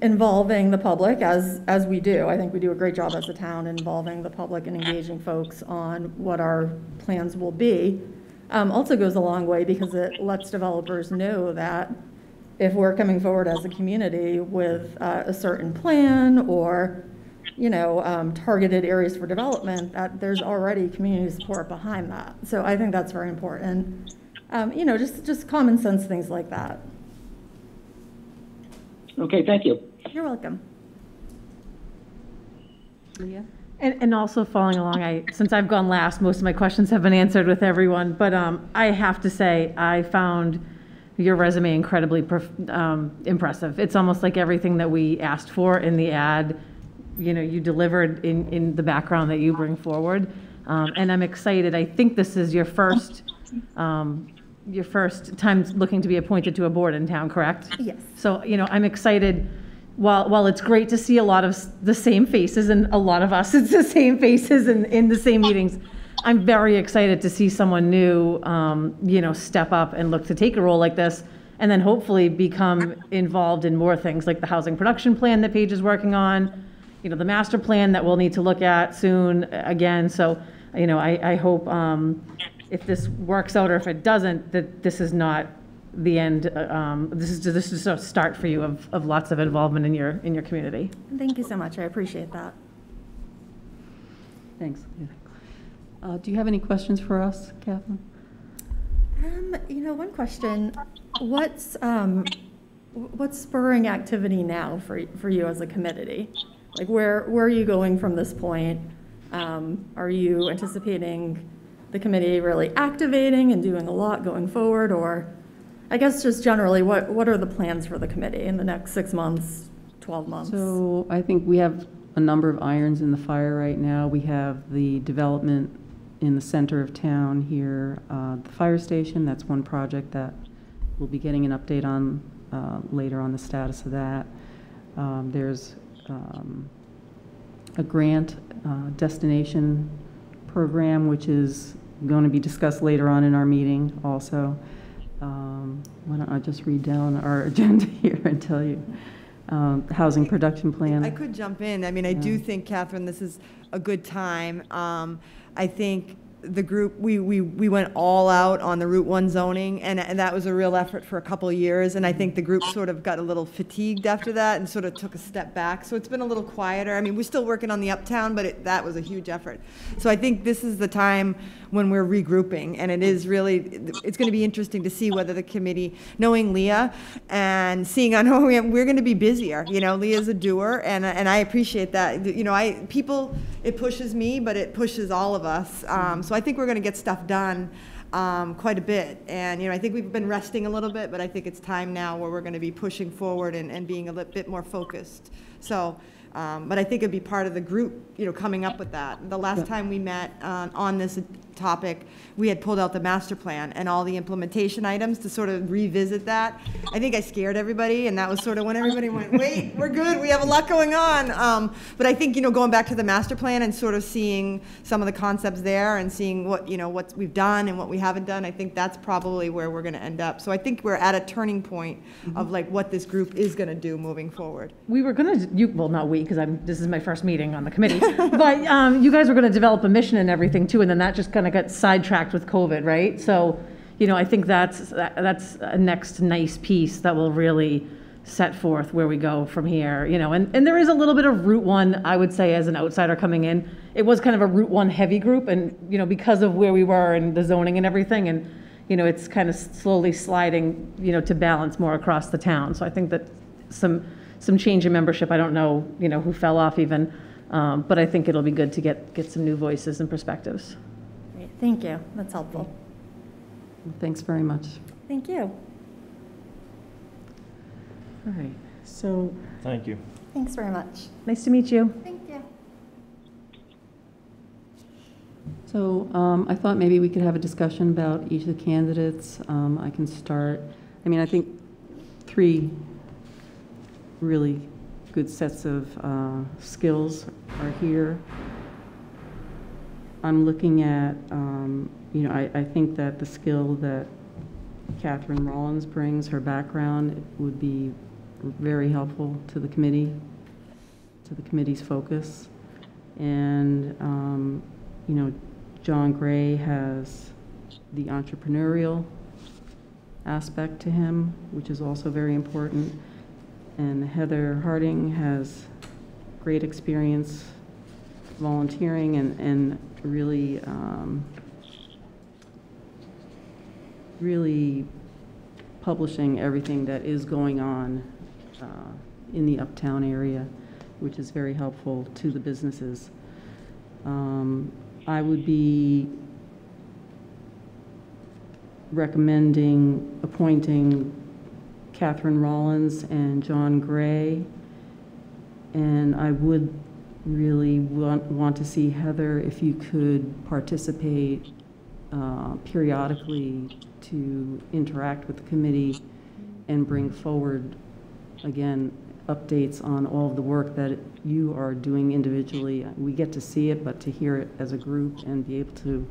involving the public, as we do, I think we do a great job as a town involving the public and engaging folks on what our plans will be, also goes a long way because it lets developers know that if we're coming forward as a community with a certain plan or, you know, targeted areas for development, that there's already community support behind that. So I think that's very important. You know, just common sense things like that. Okay, thank you. You're welcome. Leah? And also following along, since I've gone last, most of my questions have been answered with everyone, but I have to say, I found your resume incredibly impressive. It's almost like everything that we asked for in the ad, you know, you delivered in the background that you bring forward. And I'm excited. I think this is your first time looking to be appointed to a board in town, correct? Yes. So, you know, I'm excited. While it's great to see a lot of the same faces, and a lot of us, it's the same faces in the same meetings, I'm very excited to see someone new, you know, step up and look to take a role like this, and then hopefully become involved in more things like the housing production plan that Paige is working on, you know, the master plan that we'll need to look at soon again. So, you know, I hope if this works out or if it doesn't, that this is not the end. This is a start for you of lots of involvement in your community. Thank you so much. I appreciate that. Thanks. Do you have any questions for us, Catherine? You know, one question: what's spurring activity now for you as a committee? Like, where are you going from this point? Are you anticipating the committee really activating and doing a lot going forward, or I guess just generally, what are the plans for the committee in the next 6 months, 12 months? So I think we have a number of irons in the fire right now. We have the development in the center of town here, the fire station. That's one project that we'll be getting an update on later on the status of that. There's a grant destination program, which is going to be discussed later on in our meeting also. Why don't I just read down our agenda here and tell you. Housing production plan. I could jump in. I mean, I do think, Catherine, this is a good time. I think the group, we went all out on the Route 1 zoning, and that was a real effort for a couple of years, and I think the group sort of got a little fatigued after that and sort of took a step back. So it's been a little quieter. I mean, we're still working on the uptown, but that was a huge effort. So I think this is the time when we're regrouping, and it is really, it's going to be interesting to see whether the committee, knowing Leah and seeing on who we're going to be busier. You know, Leah's a doer, and I appreciate that. You know, it pushes me, but it pushes all of us. So I think we're going to get stuff done. quite a bit. And, I think we've been resting a little bit, but I think it's time now where we're going to be pushing forward and being a little bit more focused. So, but I think it'd be part of the group, coming up with that. The last time we met on this topic, we had pulled out the master plan and all the implementation items to sort of revisit that. I think I scared everybody, and that was sort of when everybody went, wait, we're good, we have a lot going on. But I think, going back to the master plan and sort of seeing some of the concepts there and seeing what, what we've done and what we haven't done, I think that's probably where we're gonna end up. So I think we're at a turning point of like what this group is gonna do moving forward. We were gonna, well, not we, because this is my first meeting on the committee, but you guys were gonna develop a mission and everything too, and then that just kind of got sidetracked with COVID, right? So, I think that's a next nice piece that will really set forth where we go from here, and there is a little bit of Route 1, I would say, as an outsider coming in. It was kind of a Route 1 heavy group, and, because of where we were and the zoning and everything, and, it's kind of slowly sliding, to balance more across the town. So I think that some change in membership, I don't know, who fell off even, but I think it'll be good to get some new voices and perspectives. Great, thank you. That's helpful. Thanks very much. Thank you. All right. So, Thank you. Thanks very much. Nice to meet you. Thank you. I thought maybe we could have a discussion about each of the candidates. I can start. I think 3 really good sets of skills are here. I'm looking at, I think that the skill that Catherine Rollins brings, her background, would be very helpful to the committee, to the committee's focus. And, John Gray has the entrepreneurial aspect to him, which is also very important. And Heather Harding has great experience volunteering and really, really publishing everything that is going on in the uptown area, which is very helpful to the businesses. I would be recommending appointing Catherine Rollins and John Gray, and I would really want to see Heather, if you could participate periodically to interact with the committee and bring forward, again, updates on all of the work that you are doing individually. We get to see it, but to hear it as a group and be able to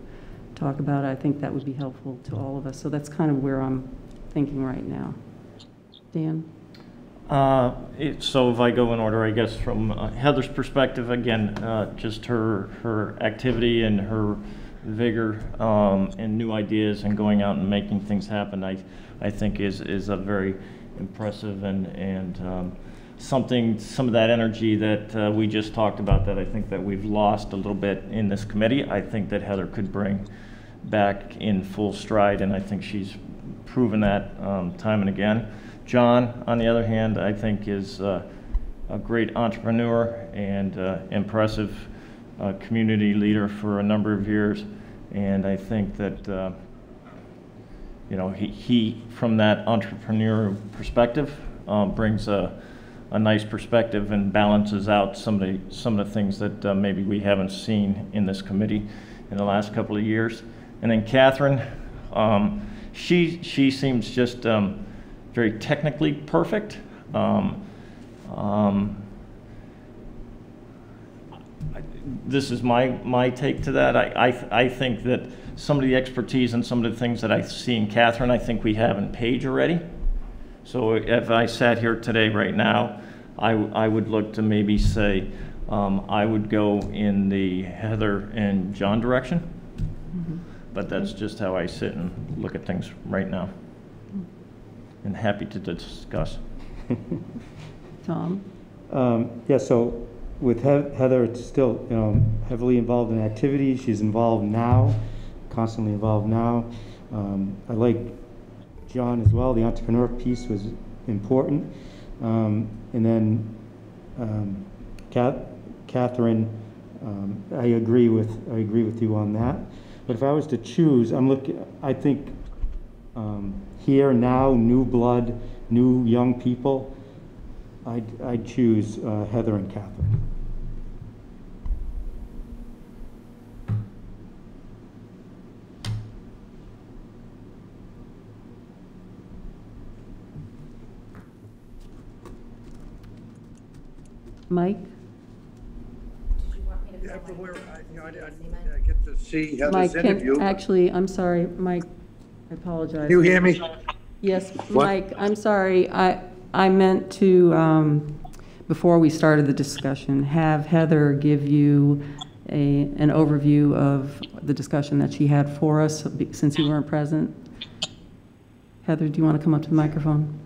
talk about it, I think that would be helpful to all of us. So that's kind of where I'm thinking right now. Dan? So if I go in order, I guess from Heather's perspective, again, just her activity and her vigor and new ideas and going out and making things happen, I think is a very impressive and some of that energy that we just talked about that I think that we've lost a little bit in this committee, I think that Heather could bring back in full stride, and I think she's proven that time and again. John, on the other hand, I think is a great entrepreneur and impressive community leader for a number of years, and I think that he from that entrepreneurial perspective brings a nice perspective and balances out some of the things that maybe we haven't seen in this committee in the last couple of years. And then Catherine, she seems just very technically perfect. This is my take to that. I think that some of the expertise and some of the things that I see in Catherine, I think we have in Paige already. So if I sat here today right now, I would look to maybe say I would go in the Heather and John direction. Mm-hmm. But that's just how I sit and look at things right now. And happy to discuss. Tom? Yeah, so with Heather, it's still heavily involved in activities. She's involved now, constantly involved now. I like John as well. The entrepreneur piece was important. And then Catherine, I agree with you on that. But if I was to choose, I think here now, new blood, new young people, I'd choose Heather and Catherine. Mike? Yeah, from where, I get to see Mike, Heather's interview. actually, I'm sorry, Mike, I apologize. Can you hear me? Yes, What? Mike, I'm sorry. I meant to, before we started the discussion, have Heather give you an overview of the discussion that she had for us since you weren't present. Heather, do you want to come up to the microphone?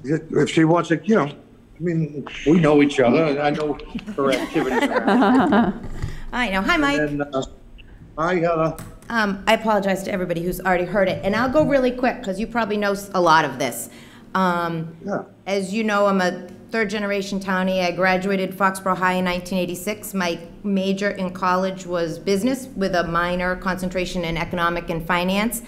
If she wants to, I mean, we know each other, and I know her activities. I know. Hi, Mike. And, hi, Heather. I apologize to everybody who's already heard it, and I'll go really quick because you probably know a lot of this. Yeah. As you know, I'm a third-generation townie. I graduated Foxboro High in 1986. My major in college was business with a minor concentration in economic and finance.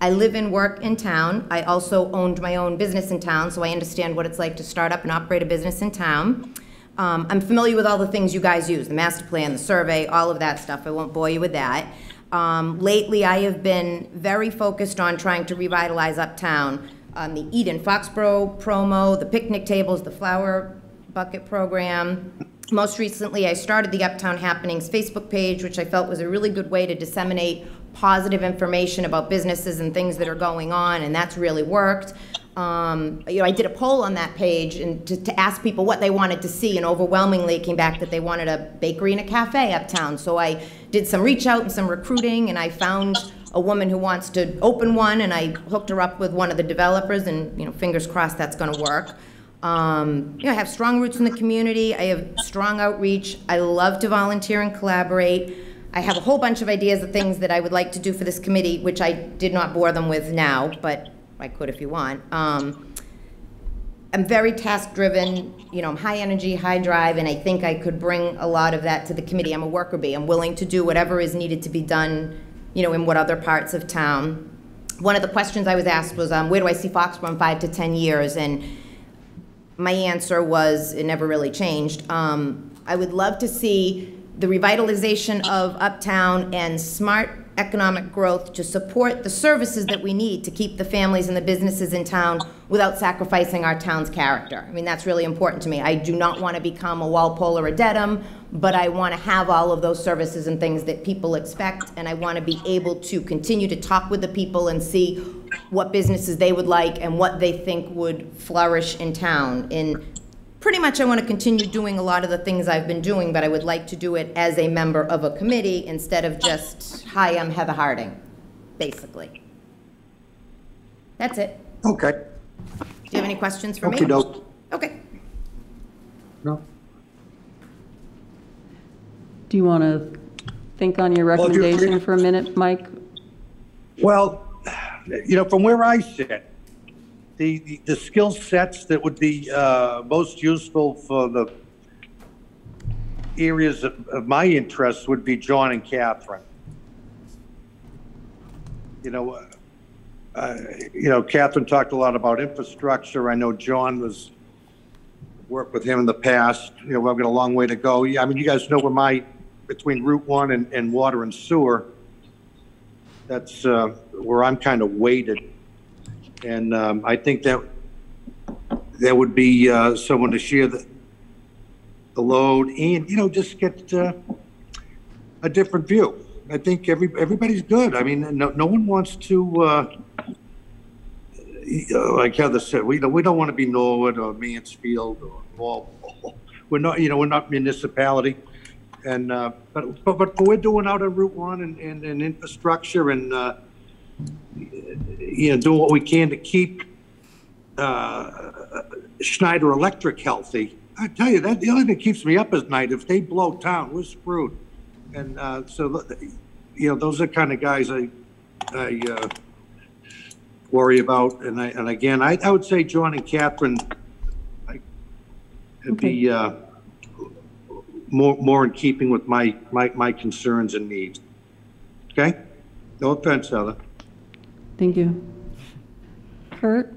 I live and work in town. I also owned my own business in town, so I understand what it's like to start up and operate a business in town. I'm familiar with all the things you guys use, the master plan, the survey, all of that stuff. I won't bore you with that. Lately, I have been very focused on trying to revitalize Uptown. The Eden Foxboro promo, the picnic tables, the flower bucket program. Most recently, I started the Uptown Happenings Facebook page, which I felt was a really good way to disseminate positive information about businesses and things that are going on, and that's really worked. I did a poll on that page and to ask people what they wanted to see, and overwhelmingly it came back that they wanted a bakery and a cafe uptown. So I did some reach out and some recruiting, and I found a woman who wants to open one, and I hooked her up with one of the developers, and fingers crossed that's going to work. I have strong roots in the community. I have strong outreach. I love to volunteer and collaborate. I have a whole bunch of ideas of things that I would like to do for this committee, which I did not bore them with now, but I could if you want. I'm very task-driven, I'm high energy, high drive, and I think I could bring a lot of that to the committee. I'm a worker bee. I'm willing to do whatever is needed to be done, in what other parts of town. One of the questions I was asked was, where do I see Foxborough in 5 to 10 years? And my answer was, it never really changed. I would love to see the revitalization of Uptown and smart economic growth to support the services that we need to keep the families and the businesses in town without sacrificing our town's character. I mean, that's really important to me. I do not want to become a Walpole or a Dedham, but I want to have all of those services and things that people expect, and I want to be able to continue to talk with the people and see what businesses they would like and what they think would flourish in town. And pretty much I want to continue doing a lot of the things I've been doing, but I would like to do it as a member of a committee instead of just, hi, I'm Heather Harding, basically. That's it. Okay. Do you have any questions for me? Okey-doke. Okay. No. Do you want to think on your Well, do you- recommendation for a minute, Mike? Well, from where I sit, the skill sets that would be most useful for the areas of my interest would be John and Catherine. Catherine talked a lot about infrastructure. I know John worked with him in the past. We've got a long way to go. Yeah, I mean, you guys know where between Route 1 and water and sewer, that's where I'm kind of weighted. And I think that there would be someone to share the load and, just get a different view. I think everybody's good. I mean, no one wants to, like Heather said, we don't want to be Norwood or Mansfield or Walpole. We're not municipality. And but we're doing out on Route 1 and infrastructure and doing what we can to keep Schneider Electric healthy. I tell you, that the only thing that keeps me up at night, if they blow town, we're screwed. And so those are the kind of guys I worry about. And again, I would say John and Catherine would be more in keeping with my concerns and needs. Okay. No offense, Heather. Thank you. Kurt?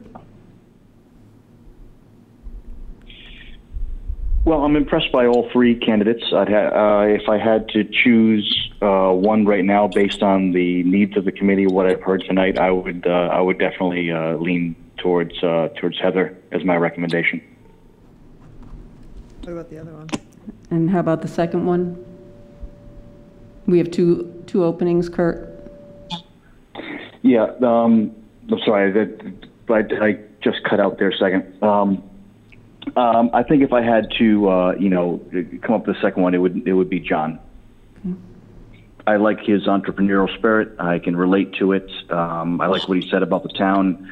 Well, I'm impressed by all three candidates. If I had to choose one right now, based on the needs of the committee, what I've heard tonight, I would definitely lean towards Heather as my recommendation. What about the other one? And how about the second one? We have two openings, Kurt. Yeah, I'm sorry, I just cut out there a second. I think if I had to, come up with the second one, it would be John. Okay. I like his entrepreneurial spirit. I can relate to it. I like what he said about the town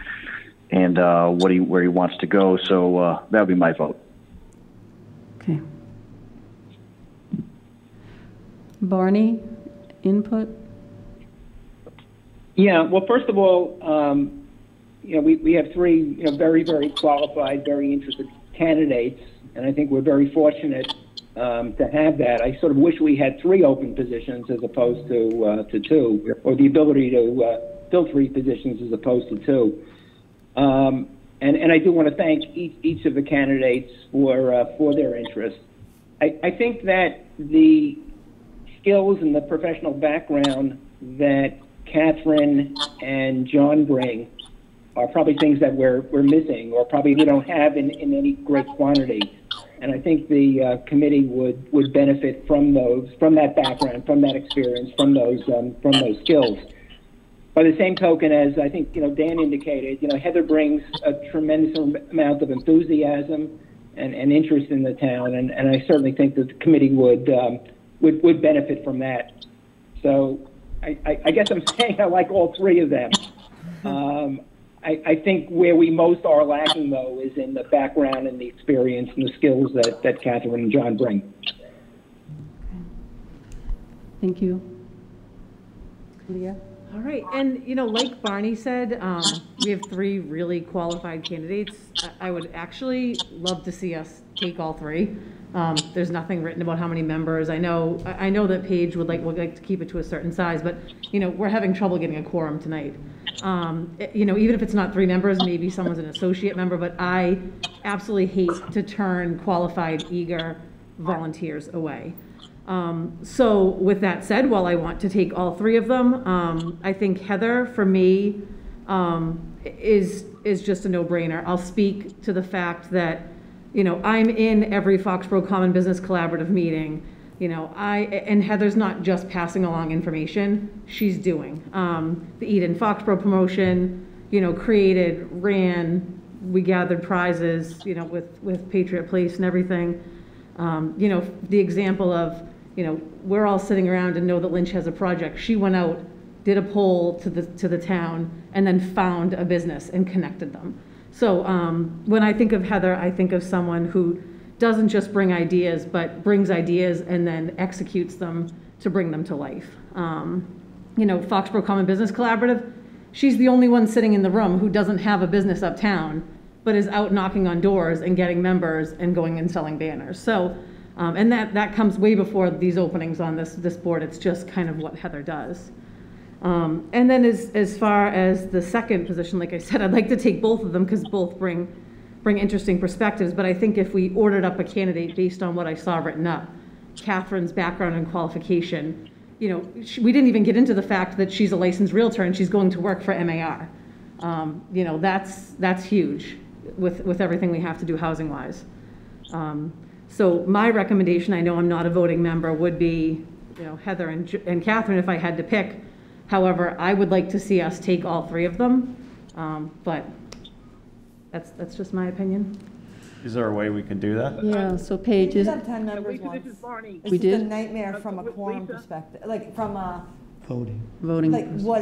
and where he wants to go. So that would be my vote. Okay. Barney, input? Yeah, well, first of all, we have three, very, very qualified, very interested candidates, and I think we're very fortunate to have that. I sort of wish we had three open positions as opposed to two, or the ability to fill three positions as opposed to two. And I do want to thank each of the candidates for their interest. I think that the skills and the professional background that Catherine and John bring are probably things that we're missing, or probably we don't have in any great quantity. And I think the committee would benefit from that background, from that experience, from those skills. By the same token, as I think Dan indicated, Heather brings a tremendous amount of enthusiasm and interest in the town, and I certainly think that the committee would benefit from that. So I guess I'm saying I like all three of them. I think where we most are lacking, though, is in the background and the experience and the skills that Catherine and John bring. Thank you. Leah? All right, and like Barney said, we have three really qualified candidates. I would actually love to see us take all three. There's nothing written about how many members. I know that Paige would like to keep it to a certain size, but we're having trouble getting a quorum tonight. Even if it's not three members, maybe someone's an associate member, but I absolutely hate to turn qualified, eager volunteers away. So with that said, while I want to take all three of them, I think Heather, for me, is just a no-brainer. I'll speak to the fact that, I'm in every Foxboro Common Business Collaborative meeting. And Heather's not just passing along information, she's doing. The Eden Foxboro promotion, created, ran, we gathered prizes, with Patriot Place and everything. The example of, we're all sitting around and know that Lynch has a project. She went out, did a poll to the town, and then found a business and connected them. So when I think of Heather, I think of someone who doesn't just bring ideas, but brings ideas and then executes them to bring them to life. Foxboro Common Business Collaborative, she's the only one sitting in the room who doesn't have a business uptown, but is out knocking on doors and getting members and going and selling banners. So, and that comes way before these openings on this board. It's just kind of what Heather does. And then as far as the second position, like I said, I'd like to take both of them because both bring interesting perspectives. But I think if we ordered up a candidate based on what I saw written up, Catherine's background and qualification, we didn't even get into the fact that she's a licensed realtor and she's going to work for MAR. That's huge with everything we have to do housing-wise. So my recommendation, I know I'm not a voting member, would be Heather and Catherine if I had to pick. However, I would like to see us take all three of them, but that's just my opinion. Is there a way we can do that? Yeah, so Paige We is, did have 10 members Lisa, once. this is Barney. It's We just a did? nightmare from a quorum perspective, like from a, voting. like what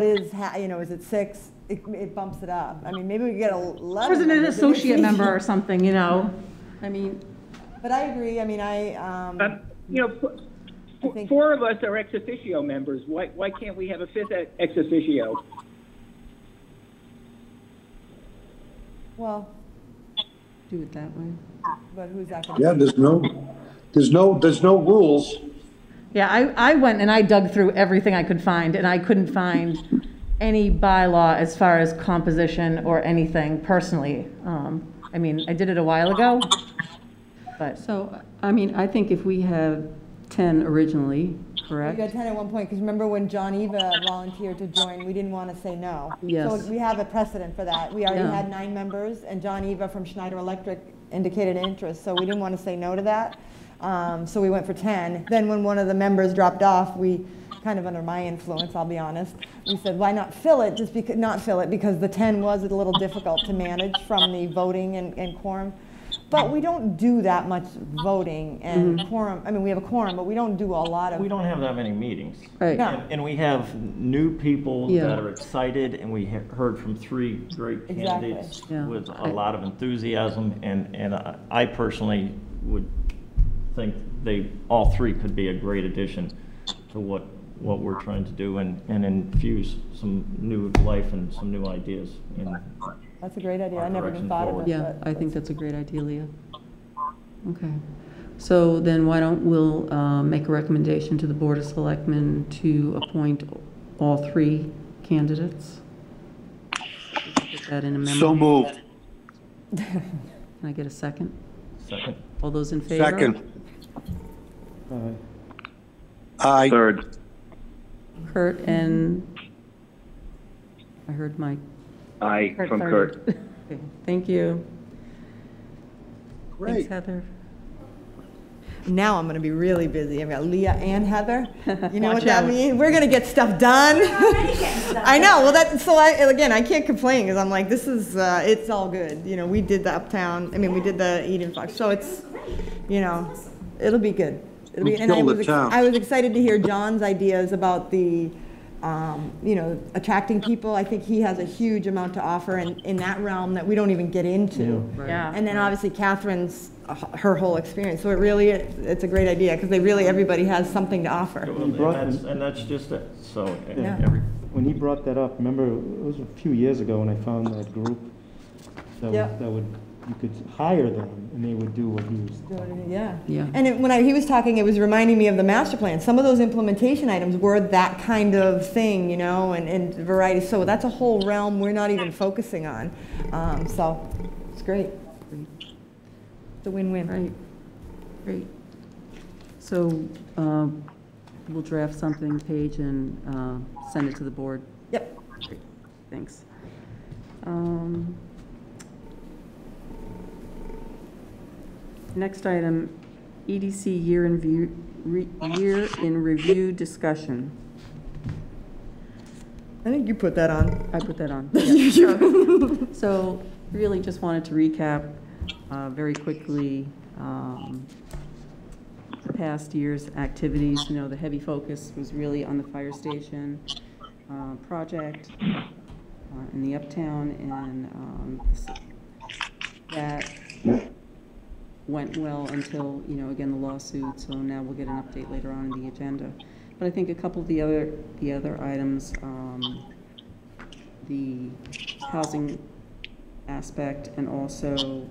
is, is it 6? It bumps it up. I mean, maybe we could get 11. Or is it an associate member or something, I mean, But I agree, I mean, I think 4 of us are ex officio members. Why can't we have a 5th ex officio? well, do it that way. but who's that? Yeah, there's no rules. Yeah, I went and I dug through everything I could find, and I couldn't find any bylaw as far as composition or anything personally. I mean, I did it a while ago, but. So, I mean, I think if we have 10 originally, correct? We got 10 at one point, because remember when John Eva volunteered to join, we didn't want to say no. Yes. So we have a precedent for that. We already Yeah. had 9 members, and John Eva from Schneider Electric indicated interest, so we didn't want to say no to that. So we went for 10. Then when one of the members dropped off, we, kind of under my influence, I'll be honest, we said, why not fill it? Just because, not fill it, because the 10 was a little difficult to manage from the voting and quorum. But we don't do that much voting and quorum. I mean, we have a quorum, but we don't do a lot of. We don't have that many meetings. Right. No. And we have new people Yeah. that are excited, and we heard from 3 great Exactly. candidates Yeah. with a lot of enthusiasm, and I personally would think all 3 could be a great addition to what we're trying to do and infuse some new life and some new ideas in. That's a great idea. Our I never even direction thought of forward. it. Yeah, but I think that's a great idea, Leah. Okay. So then why don't we'll make a recommendation to the Board of Selectmen to appoint all 3 candidates? Put that in a memo. So moved. Can I get a second? Second. All those in favor? Second. Uh, Aye. Third. Kurt and, I heard Mike. Aye, Kurt from third. Kurt. Okay, thank you. Thanks, Great. Heather. now I'm going to be really busy. I've got Leah and Heather. You know Watch what that out. means? We're going to get stuff done. I know. Well, again, I can't complain because I'm like, this is, it's all good. You know, we did the Uptown, I mean, we did the Eden Fox. So it's, you know, it'll be good. It'll be, We'll and I kill the was, town. I was excited to hear John's ideas about the, you know, attracting people. I think he has a huge amount to offer in that realm that we don't even get into. Yeah. And then obviously Catherine's, her whole experience. So it really, it's a great idea because everybody has something to offer. And that's just it. So Yeah. When he brought that up, remember, it was a few years ago when I found that group Yep. that would, you could hire them and they would do what he was. Yeah. Yeah. And when he was talking, it was reminding me of the master plan. Some of those implementation items were that kind of thing, you know, and variety. So that's a whole realm we're not even focusing on. So it's great. It's a win-win. Right, great. So we'll draft something, Paige, and send it to the board. Yep. Great, thanks. Next item, EDC year in review discussion. I think you put that on. I put that on. Yeah. So really just wanted to recap very quickly the past year's activities. You know, the heavy focus was really on the fire station project in the Uptown, and that went well until, you know, again, the lawsuit. So now we'll get an update later on in the agenda. But I think a couple of the other items, the housing aspect and also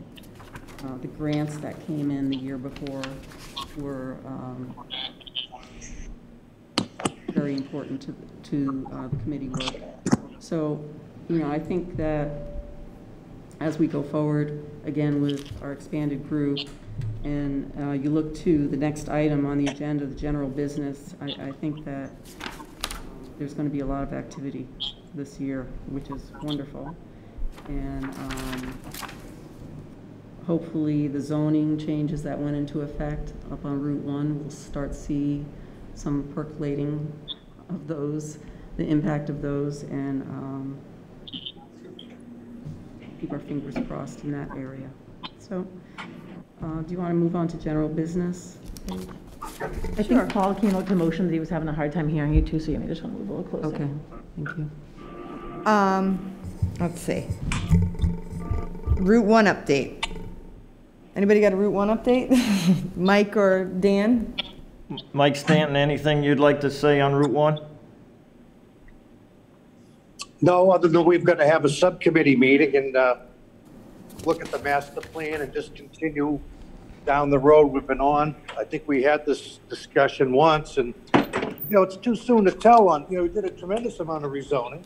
the grants that came in the year before were very important to the committee work. So, you know, I think that as we go forward, again, with our expanded group, and you look to the next item on the agenda, the general business, I think that there's going to be a lot of activity this year, which is wonderful. And hopefully the zoning changes that went into effect up on Route 1, we'll start see some percolating of those, the impact of those, and keep our fingers crossed in that area. So, do you want to move on to general business? I think Paul came out to motion that he was having a hard time hearing you too, so you may just want to move a little closer. Okay, thank you. Let's see. Route 1 update. Anybody got a Route 1 update? Mike or Dan? Mike Stanton, anything you'd like to say on Route 1? No, other than we've got to have a subcommittee meeting and look at the master plan and just continue down the road we've been on. I think we had this discussion once, and, it's too soon to tell on, we did a tremendous amount of rezoning,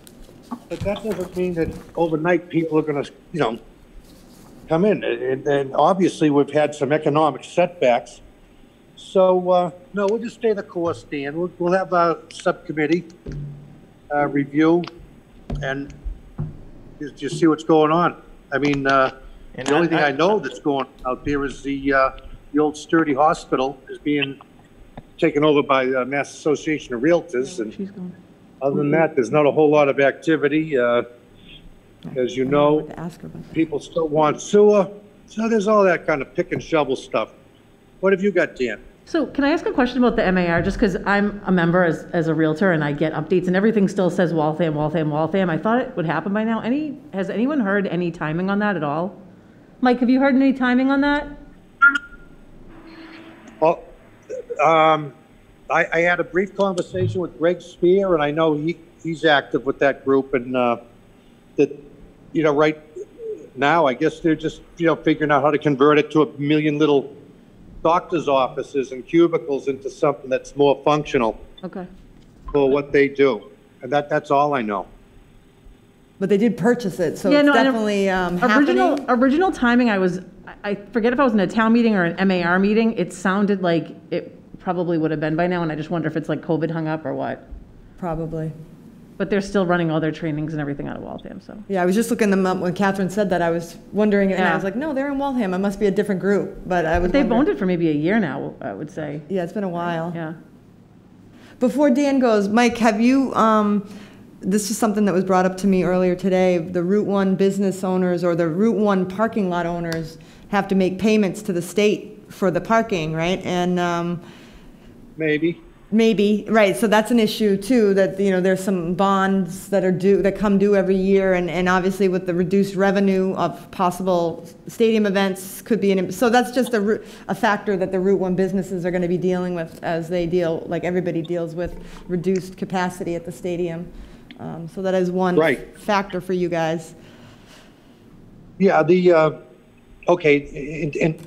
but that doesn't mean that overnight people are gonna, come in. And obviously, we've had some economic setbacks. So, no, we'll just stay the course, Dan. We'll have a subcommittee review and just see what's going on. I mean, the only thing I know that's going out there is the old Sturdy Hospital is being taken over by the Mass Association of Realtors. And other than that, there's not a whole lot of activity. As you know, people still want sewer. So there's all that kind of pick and shovel stuff. What have you got, Dan? So can I ask a question about the MAR, just because I'm a member as a realtor and I get updates and everything still says Waltham, Waltham, Waltham. I thought it would happen by now. Has anyone heard any timing on that at all? Mike, have you heard any timing on that? Well, I had a brief conversation with Greg Spear, and I know he's active with that group, and that, right now, I guess they're just, figuring out how to convert it to a million little doctor's offices and cubicles into something that's more functional. Okay. For what they do. And that's all I know. But they did purchase it, so Yeah, it's no, definitely happening. Original timing, I forget if I was in a town meeting or an MAR meeting. It sounded like it probably would have been by now, and I just wonder if it's like COVID hung up or what. Probably. But they're still running all their trainings and everything out of Waltham, so. Yeah, I was just looking them up when Catherine said that. I was wondering, and I Yeah. was like, no, they're in Waltham. It must be a different group. But I would. They've wonder- owned it for maybe a year now, I would say. Yeah, it's been a while. Yeah. Before Dan goes, Mike, have you, this is something that was brought up to me earlier today, the Route 1 business owners or the Route 1 parking lot owners have to make payments to the state for the parking, right? And Maybe, right, so that's an issue too, that, there's some bonds that are due, that come due every year, and obviously with the reduced revenue of possible stadium events could be, so that's just a factor that the Route 1 businesses are gonna be dealing with as they deal, like everybody deals with reduced capacity at the stadium. So that is one factor for you guys. Yeah, okay, in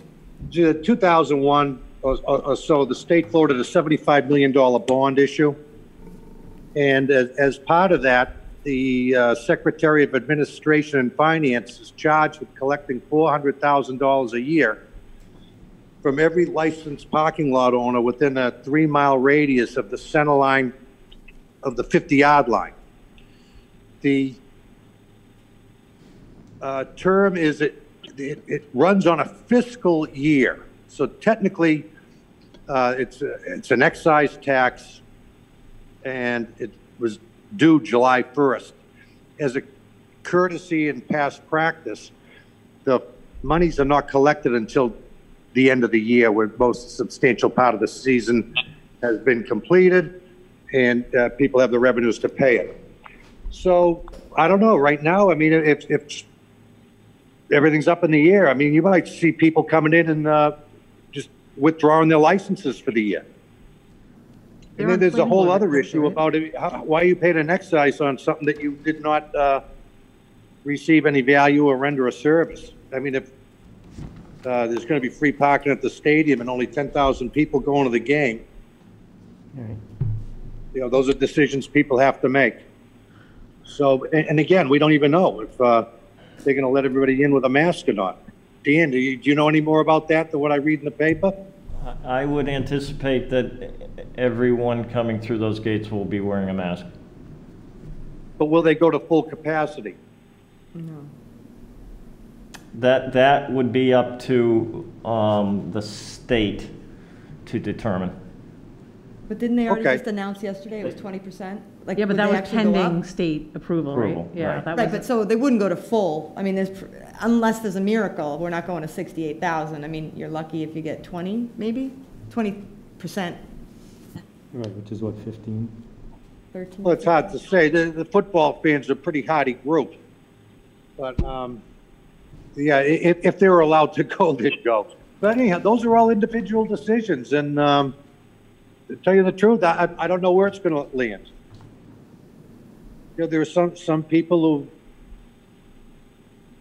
2001, or so, the state floated a $75 million bond issue. And as part of that, the Secretary of Administration and Finance is charged with collecting $400,000 a year from every licensed parking lot owner within a 3-mile radius of the center line of the 50-yard line. The term is it runs on a fiscal year. So technically, it's an excise tax, and it was due July 1st. As a courtesy and past practice, the monies are not collected until the end of the year, where most substantial part of the season has been completed, and people have the revenues to pay it. So I don't know. Right now, I mean, if everything's up in the air, I mean, you might see people coming in and just withdrawing their licenses for the year. And then there's a whole other issue about why you paid an excise on something that you did not receive any value or render a service. I mean, if there's going to be free parking at the stadium and only 10,000 people going to the game, those are decisions people have to make. So, and again, we don't even know if they're going to let everybody in with a mask or not. Dan, do you know any more about that than what I read in the paper? I would anticipate that everyone coming through those gates will be wearing a mask. But will they go to full capacity? No. That would be up to the state to determine. But didn't they already just announce yesterday it was 20%? Like, Yeah, but would that they was actually go pending up? state approval, right? Approval, Yeah, right. that Right, was, but so they wouldn't go to full. I mean, unless there's a miracle, we're not going to 68,000. I mean, you're lucky if you get 20, maybe? 20%, Right, which is what, 15? 13? Well, it's hard to say. The football fans are a pretty hardy group. But, yeah, if they were allowed to go, they'd go. But anyhow, those are all individual decisions. And to tell you the truth, I don't know where it's going to land. There are some people who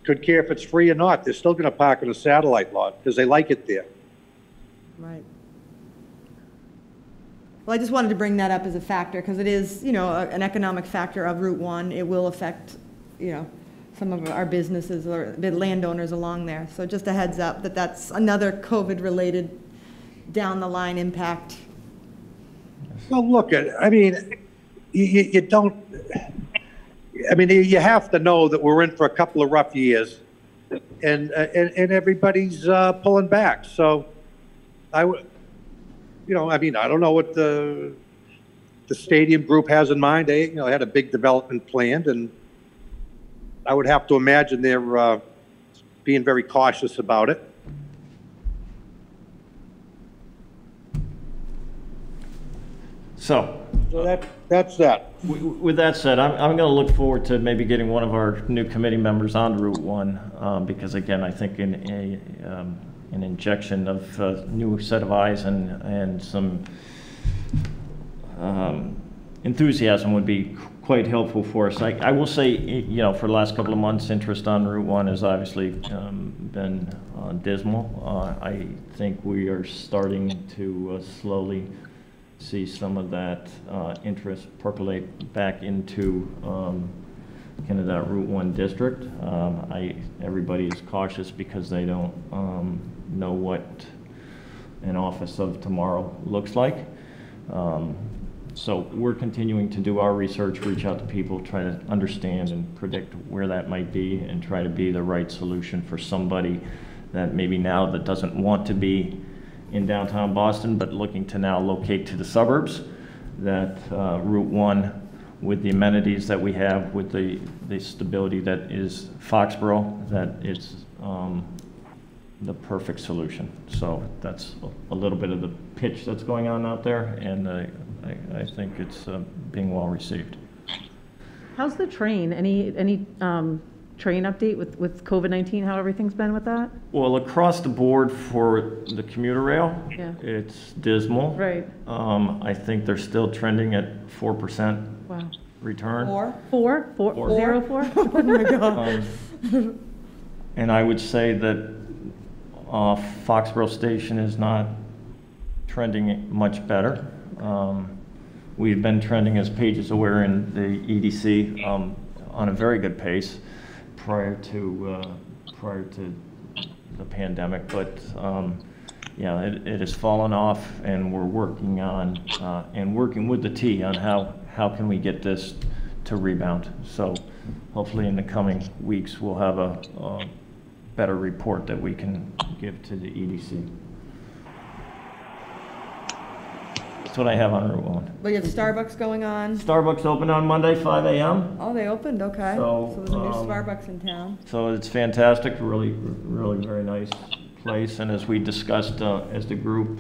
could care if it's free or not. They're still going to park in a satellite lot because they like it there. Right. Well, I just wanted to bring that up as a factor, because it is, you know, an economic factor of Route 1. It will affect, you know, some of our businesses or the landowners along there. So just a heads up that that's another COVID-related down-the-line impact. Well, look, I mean, you don't, I mean, you have to know that we're in for a couple of rough years, and everybody's pulling back. So I would, you know, I mean, I don't know what the stadium group has in mind. They, you know, had a big development planned, and I would have to imagine they're being very cautious about it. So that's that. with that said, I'm going to look forward to maybe getting one of our new committee members on Route 1, because again, I think an injection of a new set of eyes and some enthusiasm would be quite helpful for us. I will say, you know, for the last couple of months, interest on Route 1 has obviously been dismal. I think we are starting to slowly see some of that interest percolate back into kind of that Route 1 district. Everybody is cautious because they don't know what an office of tomorrow looks like. So we're continuing to do our research, reach out to people, try to understand and predict where that might be, and try to be the right solution for somebody that maybe now that doesn't want to be in downtown Boston, but looking to now locate to the suburbs, that Route 1, with the amenities that we have, with the stability that is Foxboro, that it's the perfect solution. So that's a little bit of the pitch that's going on out there, and I think it's being well received. How's the train? Any train update with COVID-19, how everything's been with that? Well, across the board for the commuter rail, yeah, it's dismal. Right. I think they're still trending at 4% wow. return. Four? 0, 4? Oh my God. And I would say that Foxboro Station is not trending much better. We've been trending, as Paige is aware, in the EDC on a very good pace prior to the pandemic, but yeah, it has fallen off, and we're working on and working with the T on how can we get this to rebound. So hopefully in the coming weeks we'll have a better report that we can give to the EDC. That's what I have on Route 1. Well, you have Starbucks going on. Starbucks opened on Monday, 5 a.m. Oh, they opened, okay. So there's a new Starbucks in town. So it's fantastic, really very nice place. And as we discussed as the group,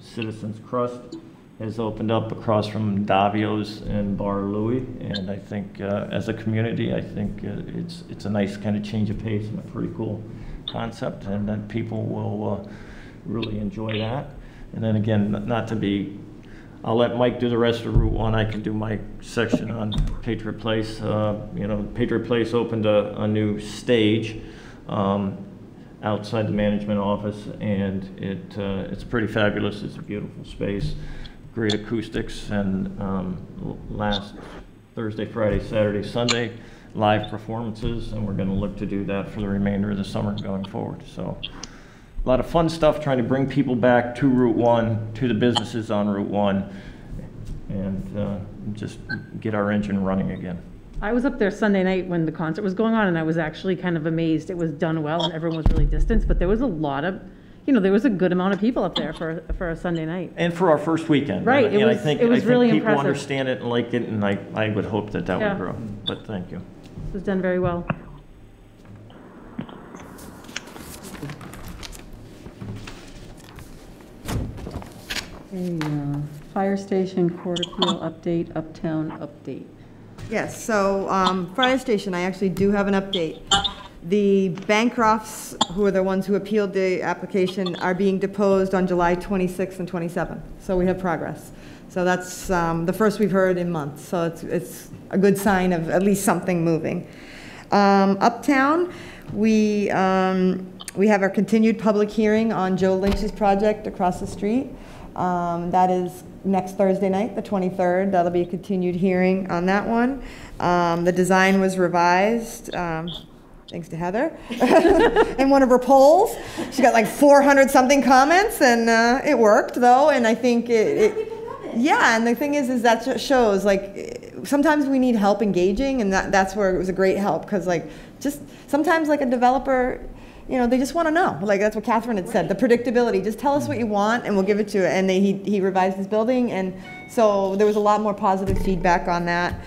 Citizens Crust has opened up across from Davio's and Bar Louie. And I think as a community, I think it's a nice kind of change of pace and a pretty cool concept, and that people will really enjoy that. And then again, not to be, I'll let Mike do the rest of Route 1. I can do my section on Patriot Place. You know, Patriot Place opened a new stage outside the management office, and it's pretty fabulous. It's a beautiful space, great acoustics, and last Thursday, Friday, Saturday, Sunday, live performances, and we're going to look to do that for the remainder of the summer going forward. So a lot of fun stuff, trying to bring people back to Route 1, to the businesses on Route 1, and just get our engine running again. I was up there Sunday night when the concert was going on, and I was actually kind of amazed. It was done well, and everyone was really distanced, but there was a lot of, you know, there was a good amount of people up there for a Sunday night. And for our first weekend. Right, And it was I think really people impressive. understand it and like it, and I would hope that Yeah. would grow. But thank you. It was done very well. Fire station court appeal update, uptown update. Yes, so fire station, I actually do have an update. The Bancrofts, who are the ones who appealed the application, are being deposed on July 26th and 27th. So we have progress. So that's the first we've heard in months. So it's a good sign of at least something moving. Uptown, we We have our continued public hearing on Joe Lynch's project across the street. That is next Thursday night, the 23rd. That'll be a continued hearing on that one. The design was revised, thanks to Heather, in one of her polls. She got like 400 something comments, and it worked though. And I think yeah, and the thing is that just shows like sometimes we need help engaging, and that's where it was a great help, because like just sometimes like a developer, you know, they just want to know. Like that's what Catherine had said, the predictability. Just tell us what you want and we'll give it to you. And he revised his building, and so there was a lot more positive feedback on that.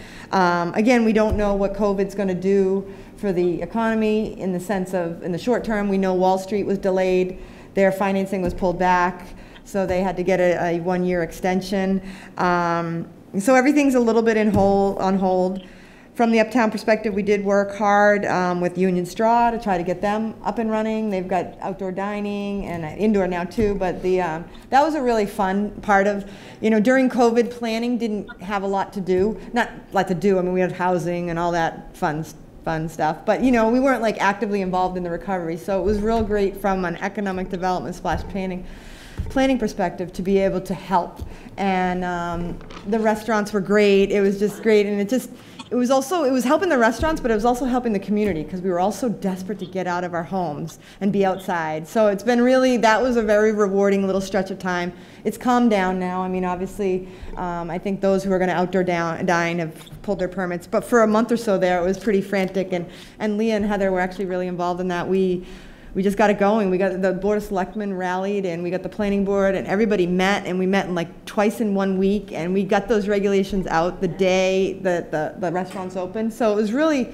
Again, we don't know what COVID's going to do for the economy in the sense of, in the short term, we know Wall Street was delayed, their financing was pulled back, so they had to get a 1-year extension. So everything's a little bit on hold. From the Uptown perspective, we did work hard with Union Straw to try to get them up and running. They've got outdoor dining and indoor now too, but that was a really fun part of, you know, during COVID, planning didn't have a lot to do. Not a lot to do, I mean, we had housing and all that fun stuff, but you know, we weren't like actively involved in the recovery, so it was real great from an economic development / planning perspective to be able to help. And the restaurants were great. It was just great, and it was helping the restaurants, but it was also helping the community, because we were all so desperate to get out of our homes and be outside. So it's been really, that was a very rewarding little stretch of time. It's calmed down now. I mean, obviously, I think those who are going to outdoor dine have pulled their permits. But for a month or so there, it was pretty frantic. And Leah and Heather were actually really involved in that. We just got it going. We got the Board of Selectmen rallied, and we got the planning board, and everybody met, and we met in like twice in 1 week, and we got those regulations out the day that the restaurants opened. So it was really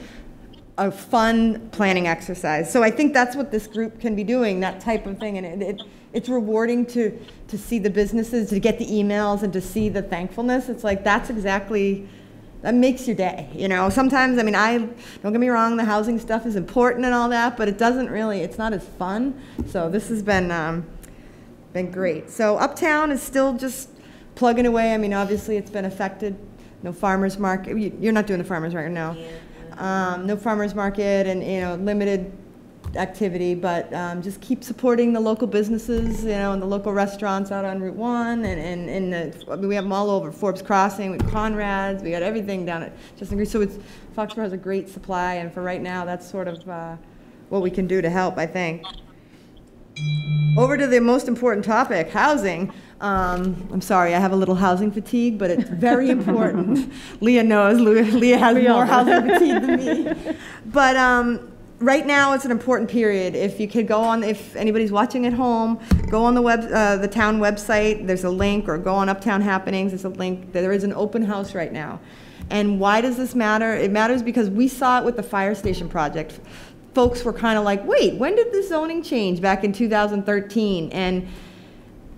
a fun planning exercise. So I think that's what this group can be doing, that type of thing, and it's rewarding to see the businesses, to get the emails, and to see the thankfulness. It's like that's exactly. That makes your day, you know. Sometimes, I mean, don't get me wrong, the housing stuff is important and all that, but it's not as fun. So this has been great. So Uptown is still just plugging away. I mean, obviously it's been affected. No farmers market. You're not doing the farmers market, no. No farmers market, and you know, limited activity, but just keep supporting the local businesses, you know, and the local restaurants out on Route 1, I mean, we have them all over Forbes Crossing, we have Conrad's, we got everything down at Justin Green. So Foxboro has a great supply, and for right now, that's sort of what we can do to help, I think. Over to the most important topic, housing. I'm sorry, I have a little housing fatigue, but it's very important. Leah knows, Leah has more housing fatigue than me. But right now, it's an important period. If you could go on, if anybody's watching at home, go on the town website. There's a link, or go on Uptown Happenings. There's a link. There is an open house right now. And why does this matter? It matters because we saw it with the fire station project. Folks were kind of like, wait, when did the zoning change? Back in 2013. And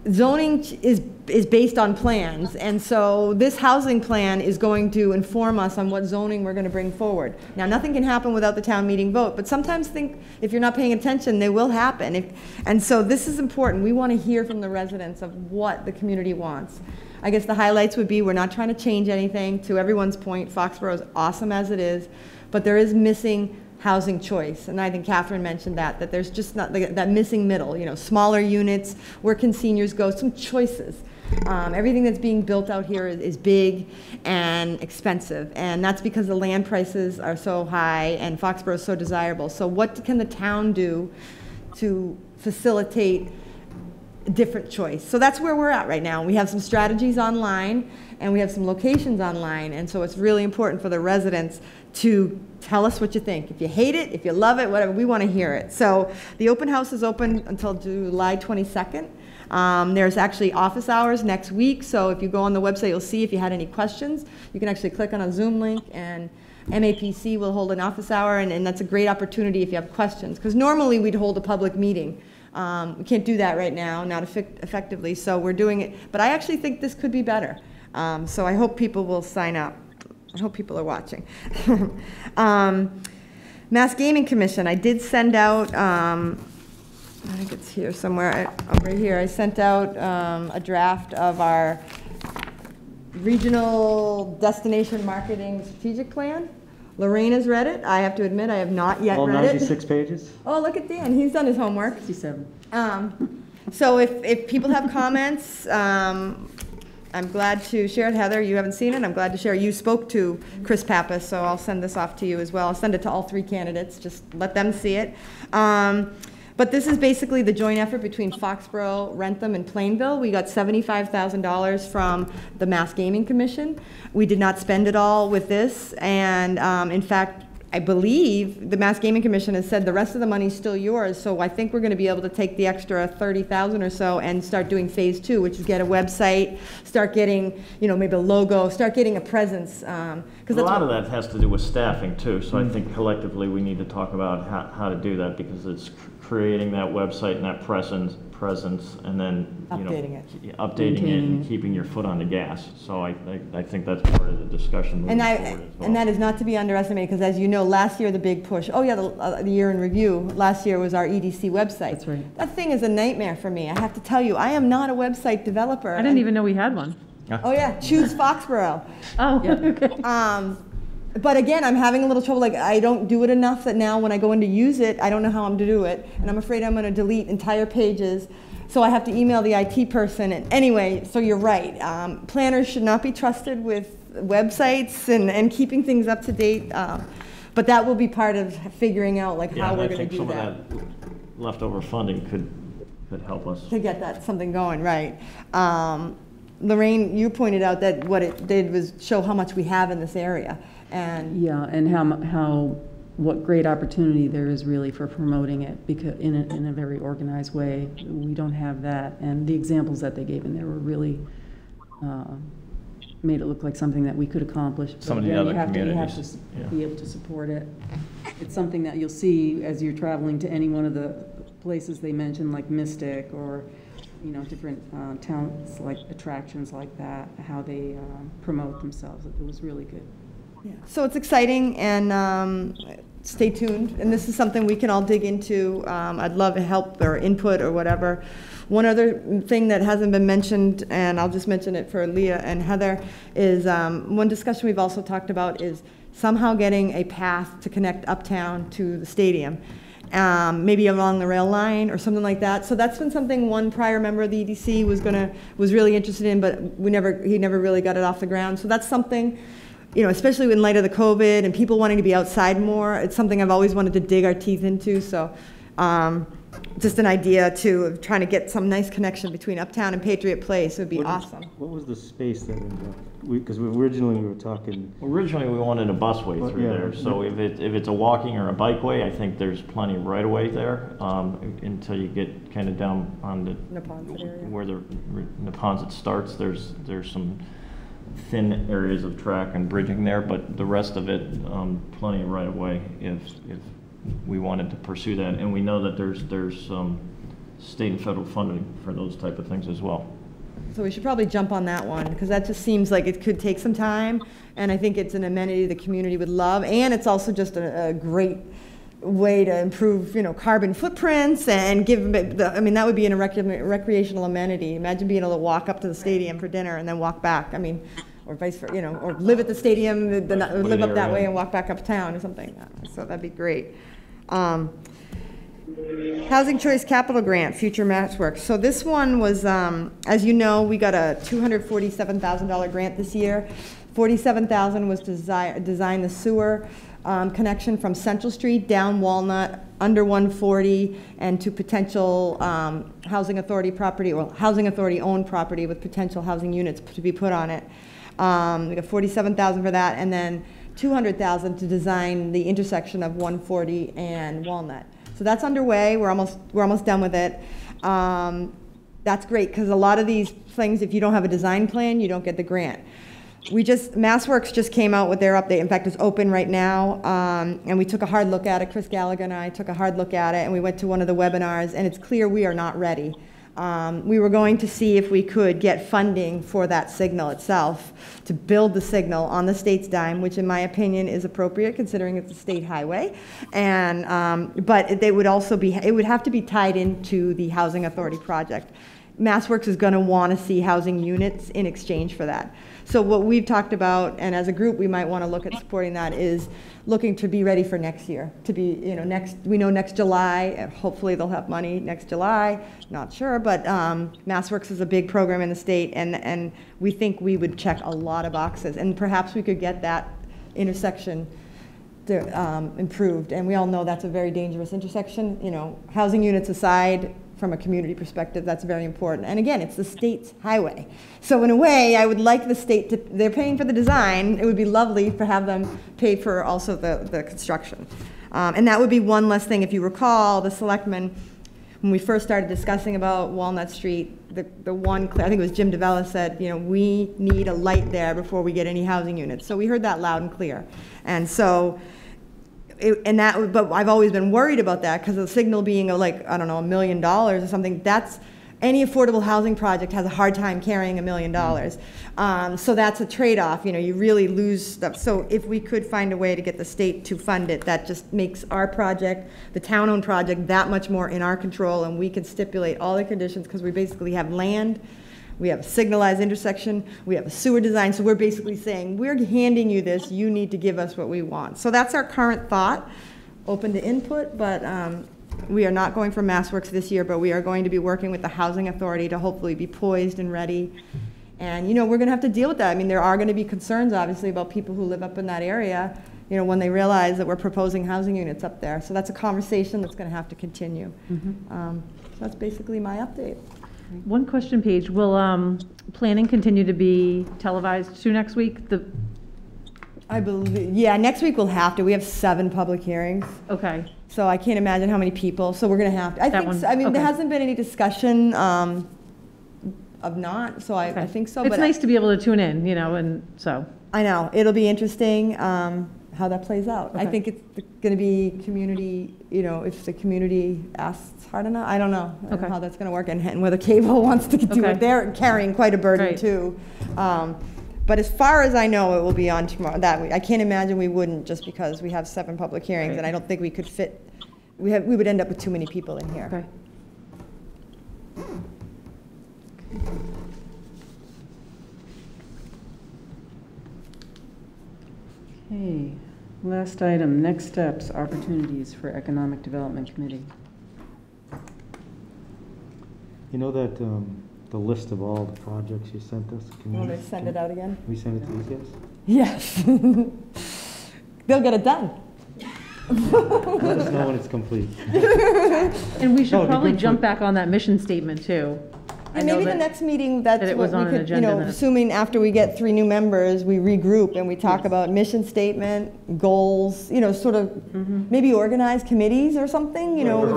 zoning is based on plans, and so this housing plan is going to inform us on what zoning we're going to bring forward. Now, nothing can happen without the town meeting vote, but sometimes if you're not paying attention, they will happen. And so this is important. We want to hear from the residents of what the community wants. I guess the highlights would be, we're not trying to change anything. To everyone's point, Foxboro is awesome as it is, but there is missing housing choice, and I think Catherine mentioned that there's just not that missing middle, you know, smaller units, where can seniors go, some choices. Everything that's being built out here is big and expensive, and that's because the land prices are so high and Foxboro is so desirable. So what can the town do to facilitate different choice? So that's where we're at right now. We have some strategies online, and we have some locations online, and so it's really important for the residents to tell us what you think. If you hate it, if you love it, whatever, we want to hear it. So the open house is open until July 22nd. There's actually office hours next week, so if you go on the website, you'll see if you had any questions. You can actually click on a Zoom link, and MAPC will hold an office hour, and that's a great opportunity if you have questions, because normally we'd hold a public meeting. We can't do that right now, not effectively, so we're doing it. But I actually think this could be better, so I hope people will sign up. I hope people are watching. Mass Gaming Commission, I did send out, I think it's here somewhere, over here, I sent out a draft of our regional destination marketing strategic plan. Lorraine has read it. I have to admit, I have not yet All read it. 96 pages? Oh, look at Dan, he's done his homework. 67. So if people have comments, I'm glad to share it. Heather, you haven't seen it, I'm glad to share. You spoke to Chris Pappas, so I'll send this off to you as well. I'll send it to all 3 candidates, just let them see it. But this is basically the joint effort between Foxboro, Rentham, and Plainville. We got $75,000 from the Mass Gaming Commission. We did not spend it all with this, and in fact, I believe the Mass Gaming Commission has said the rest of the money's still yours, so I think we're going to be able to take the extra 30,000 or so and start doing phase 2, which is get a website, start getting, maybe a logo, start getting a presence. A lot of that has to do with staffing too, so I think collectively we need to talk about how to do that, because it's creating that website and that presence, and then updating it and keeping your foot on the gas. So I think that's part of the discussion moving forward as well. And that is not to be underestimated, because as you know, last year the big push, the year in review, last year was our EDC website. That's right. That thing is a nightmare for me. I have to tell you, I am not a website developer. I didn't even know we had one. Oh yeah, choose Foxboro. Oh, okay. But again, I'm having a little trouble, like I don't do it enough that now when I go in to use it, I don't know how I'm to do it. And I'm afraid I'm gonna delete entire pages. So I have to email the IT person. And anyway, so you're right. Planners should not be trusted with websites and keeping things up to date. But that will be part of figuring out like how we're gonna do that. I think some of that leftover funding could help us. To get that something going, right. Lorraine, you pointed out that what it did was show how much we have in this area. And yeah, and what great opportunity there is really for promoting it, because in a very organized way. We don't have that, and the examples that they gave in there were really made it look like something that we could accomplish. Some of the other communities. You have to be able to support it. It's something that you'll see as you're traveling to any one of the places they mentioned, like Mystic or different towns, like attractions like that, how they promote themselves. It was really good. Yeah. So it's exciting, and stay tuned. And this is something we can all dig into. I'd love help or input or whatever. One other thing that hasn't been mentioned, and I'll just mention it for Leah and Heather, is one discussion we've also talked about is somehow getting a path to connect uptown to the stadium. Maybe along the rail line or something like that. So that's been something one prior member of the EDC was really interested in, but he never really got it off the ground. So that's something, especially in light of the COVID and people wanting to be outside more. It's something I've always wanted to dig our teeth into. So just an idea too of trying to get some nice connection between Uptown and Patriot Place would be awesome. What was the space that because originally we were talking. Originally we wanted a busway through there. So if it's a walking or a bikeway, I think there's plenty right away there until you get kind of down on the Neponset area. Where the Neponset starts. There's some thin areas of track and bridging there, but the rest of it, plenty of right of way if we wanted to pursue that. And we know that there's state and federal funding for those type of things as well. So we should probably jump on that one, because that just seems like it could take some time, and I think it's an amenity the community would love, and it's also just a great way to improve, carbon footprints and give, that would be a recreational amenity. Imagine being able to walk up to the stadium for dinner and then walk back. Or vice versa, or live at the stadium, live up that way and walk back uptown or something. So that'd be great. Housing Choice Capital Grant, Future MassWorks. So this one was, as you know, we got a $247,000 grant this year. $47,000 was to design the sewer connection from Central Street down Walnut, under 140, and to potential housing authority property, or housing authority owned property with potential housing units to be put on it. We got $47,000 for that, and then $200,000 to design the intersection of 140 and Walnut. So that's underway. We're almost done with it. That's great, because a lot of these things, if you don't have a design plan, you don't get the grant. MassWorks just came out with their update. In fact, it's open right now, and we took a hard look at it. Chris Gallagher and I took a hard look at it, and we went to one of the webinars, and it's clear we are not ready. We were going to see if we could get funding for that signal itself, to build the signal on the state's dime, which in my opinion is appropriate considering it's a state highway. And but it would have to be tied into the housing authority project. MassWorks is going to want to see housing units in exchange for that. So what we've talked about, and as a group we might want to look at supporting that, is looking to be ready for next year. To be, we know next July, hopefully they'll have money next July, not sure, but MassWorks is a big program in the state, and we think we would check a lot of boxes, and perhaps we could get that intersection improved. And we all know that's a very dangerous intersection. Housing units aside, from a community perspective, that's very important. And again, it's the state's highway. So in a way, I would like the state to, they're paying for the design, it would be lovely to have them pay for also the construction. And that would be one less thing. If you recall, the selectmen, when we first started discussing about Walnut Street, the one, I think it was Jim DeVella said, we need a light there before we get any housing units. So we heard that loud and clear. And so, but I've always been worried about that because the signal being like, I don't know, $1 million or something, that's, any affordable housing project has a hard time carrying $1 million. So that's a trade-off, you really lose stuff. So if we could find a way to get the state to fund it, that just makes our project, the town-owned project, that much more in our control, and we can stipulate all the conditions because we basically have land, we have a signalized intersection, we have a sewer design, so we're basically saying, we're handing you this, you need to give us what we want. So that's our current thought, open to input, but we are not going for MassWorks this year, but we are going to be working with the Housing Authority to hopefully be poised and ready. And we're going to have to deal with that. I mean, there are going to be concerns, obviously, about people who live up in that area, when they realize that we're proposing housing units up there. So that's a conversation that's going to have to continue. So that's basically my update. One question, Paige. Will planning continue to be televised too next week? I believe, yeah, next week we'll have to. We have 7 public hearings. Okay. So I can't imagine how many people. So we're going to have to. I mean, there hasn't been any discussion of not. So I think so. It's nice to be able to tune in, and so. I know it'll be interesting how that plays out. I think it's going to be community. If the community asks hard enough, I don't know how that's going to work, and whether cable wants to do it. They're carrying quite a burden too. But as far as I know, it will be on tomorrow, that week. I can't imagine we wouldn't, just because we have 7 public hearings, and I don't think we could fit, we would end up with too many people in here. Okay, last item, next steps, opportunities for Economic Development Committee. You know that the list of all the projects you sent us? Want me to send it out again? Can we send it to you guys? Yes. They'll get it done. Let us know when it's complete. And we should probably jump back on that mission statement too. And maybe the next meeting, that's it what was on we an could, agenda assuming after we get 3 new members, we regroup and we talk about mission statement, goals, sort of maybe organize committees or something, Or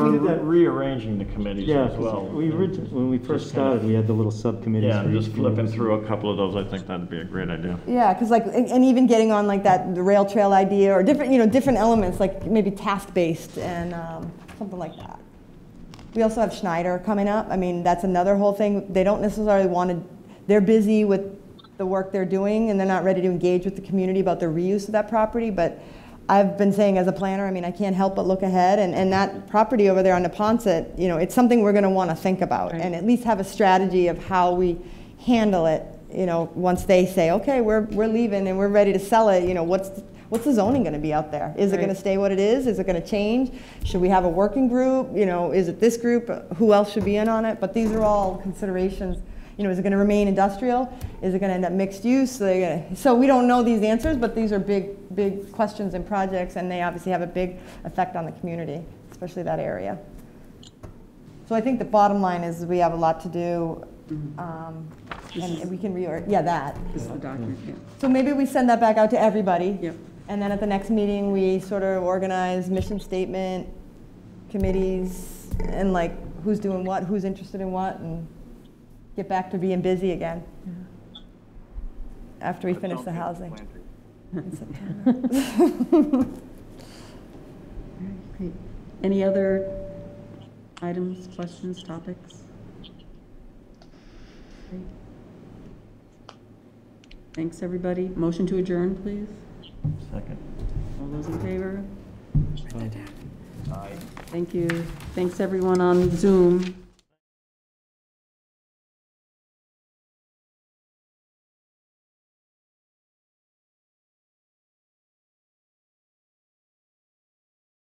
rearranging the committees as well. When we first started, we had the little subcommittees. Yeah, and just flipping through a couple of those, I think that'd be a great idea. Yeah, because and even getting on like that, the rail trail idea, or different, different elements, like maybe task-based and something like that. We also have Schneider coming up. I mean, that's another whole thing. They don't necessarily want to, they're busy with the work they're doing, and they're not ready to engage with the community about the reuse of that property. But I've been saying as a planner, I mean, I can't help but look ahead. And that property over there on Neponset, it's something we're going to want to think about and at least have a strategy of how we handle it, once they say, okay, we're leaving and we're ready to sell it, what's the zoning going to be out there? Is it going to stay what it is? Is it going to change? Should we have a working group? Is it this group? Who else should be in on it? But these are all considerations. Is it going to remain industrial? Is it going to end up mixed use? So we don't know these answers, but these are big questions and projects, and they obviously have a big effect on the community, especially that area. So I think the bottom line is we have a lot to do. And we can that. This is the document, yeah. So maybe we send that back out to everybody. Yep. And then at the next meeting, we sort of organize mission statement, committees, and like who's doing what, who's interested in what, and get back to being busy again after we finish the housing in September. Great. Any other items, questions, topics? Great. Thanks, everybody. Motion to adjourn, please. Second. All those in favor? Aye. Thank you. Thanks, everyone on Zoom.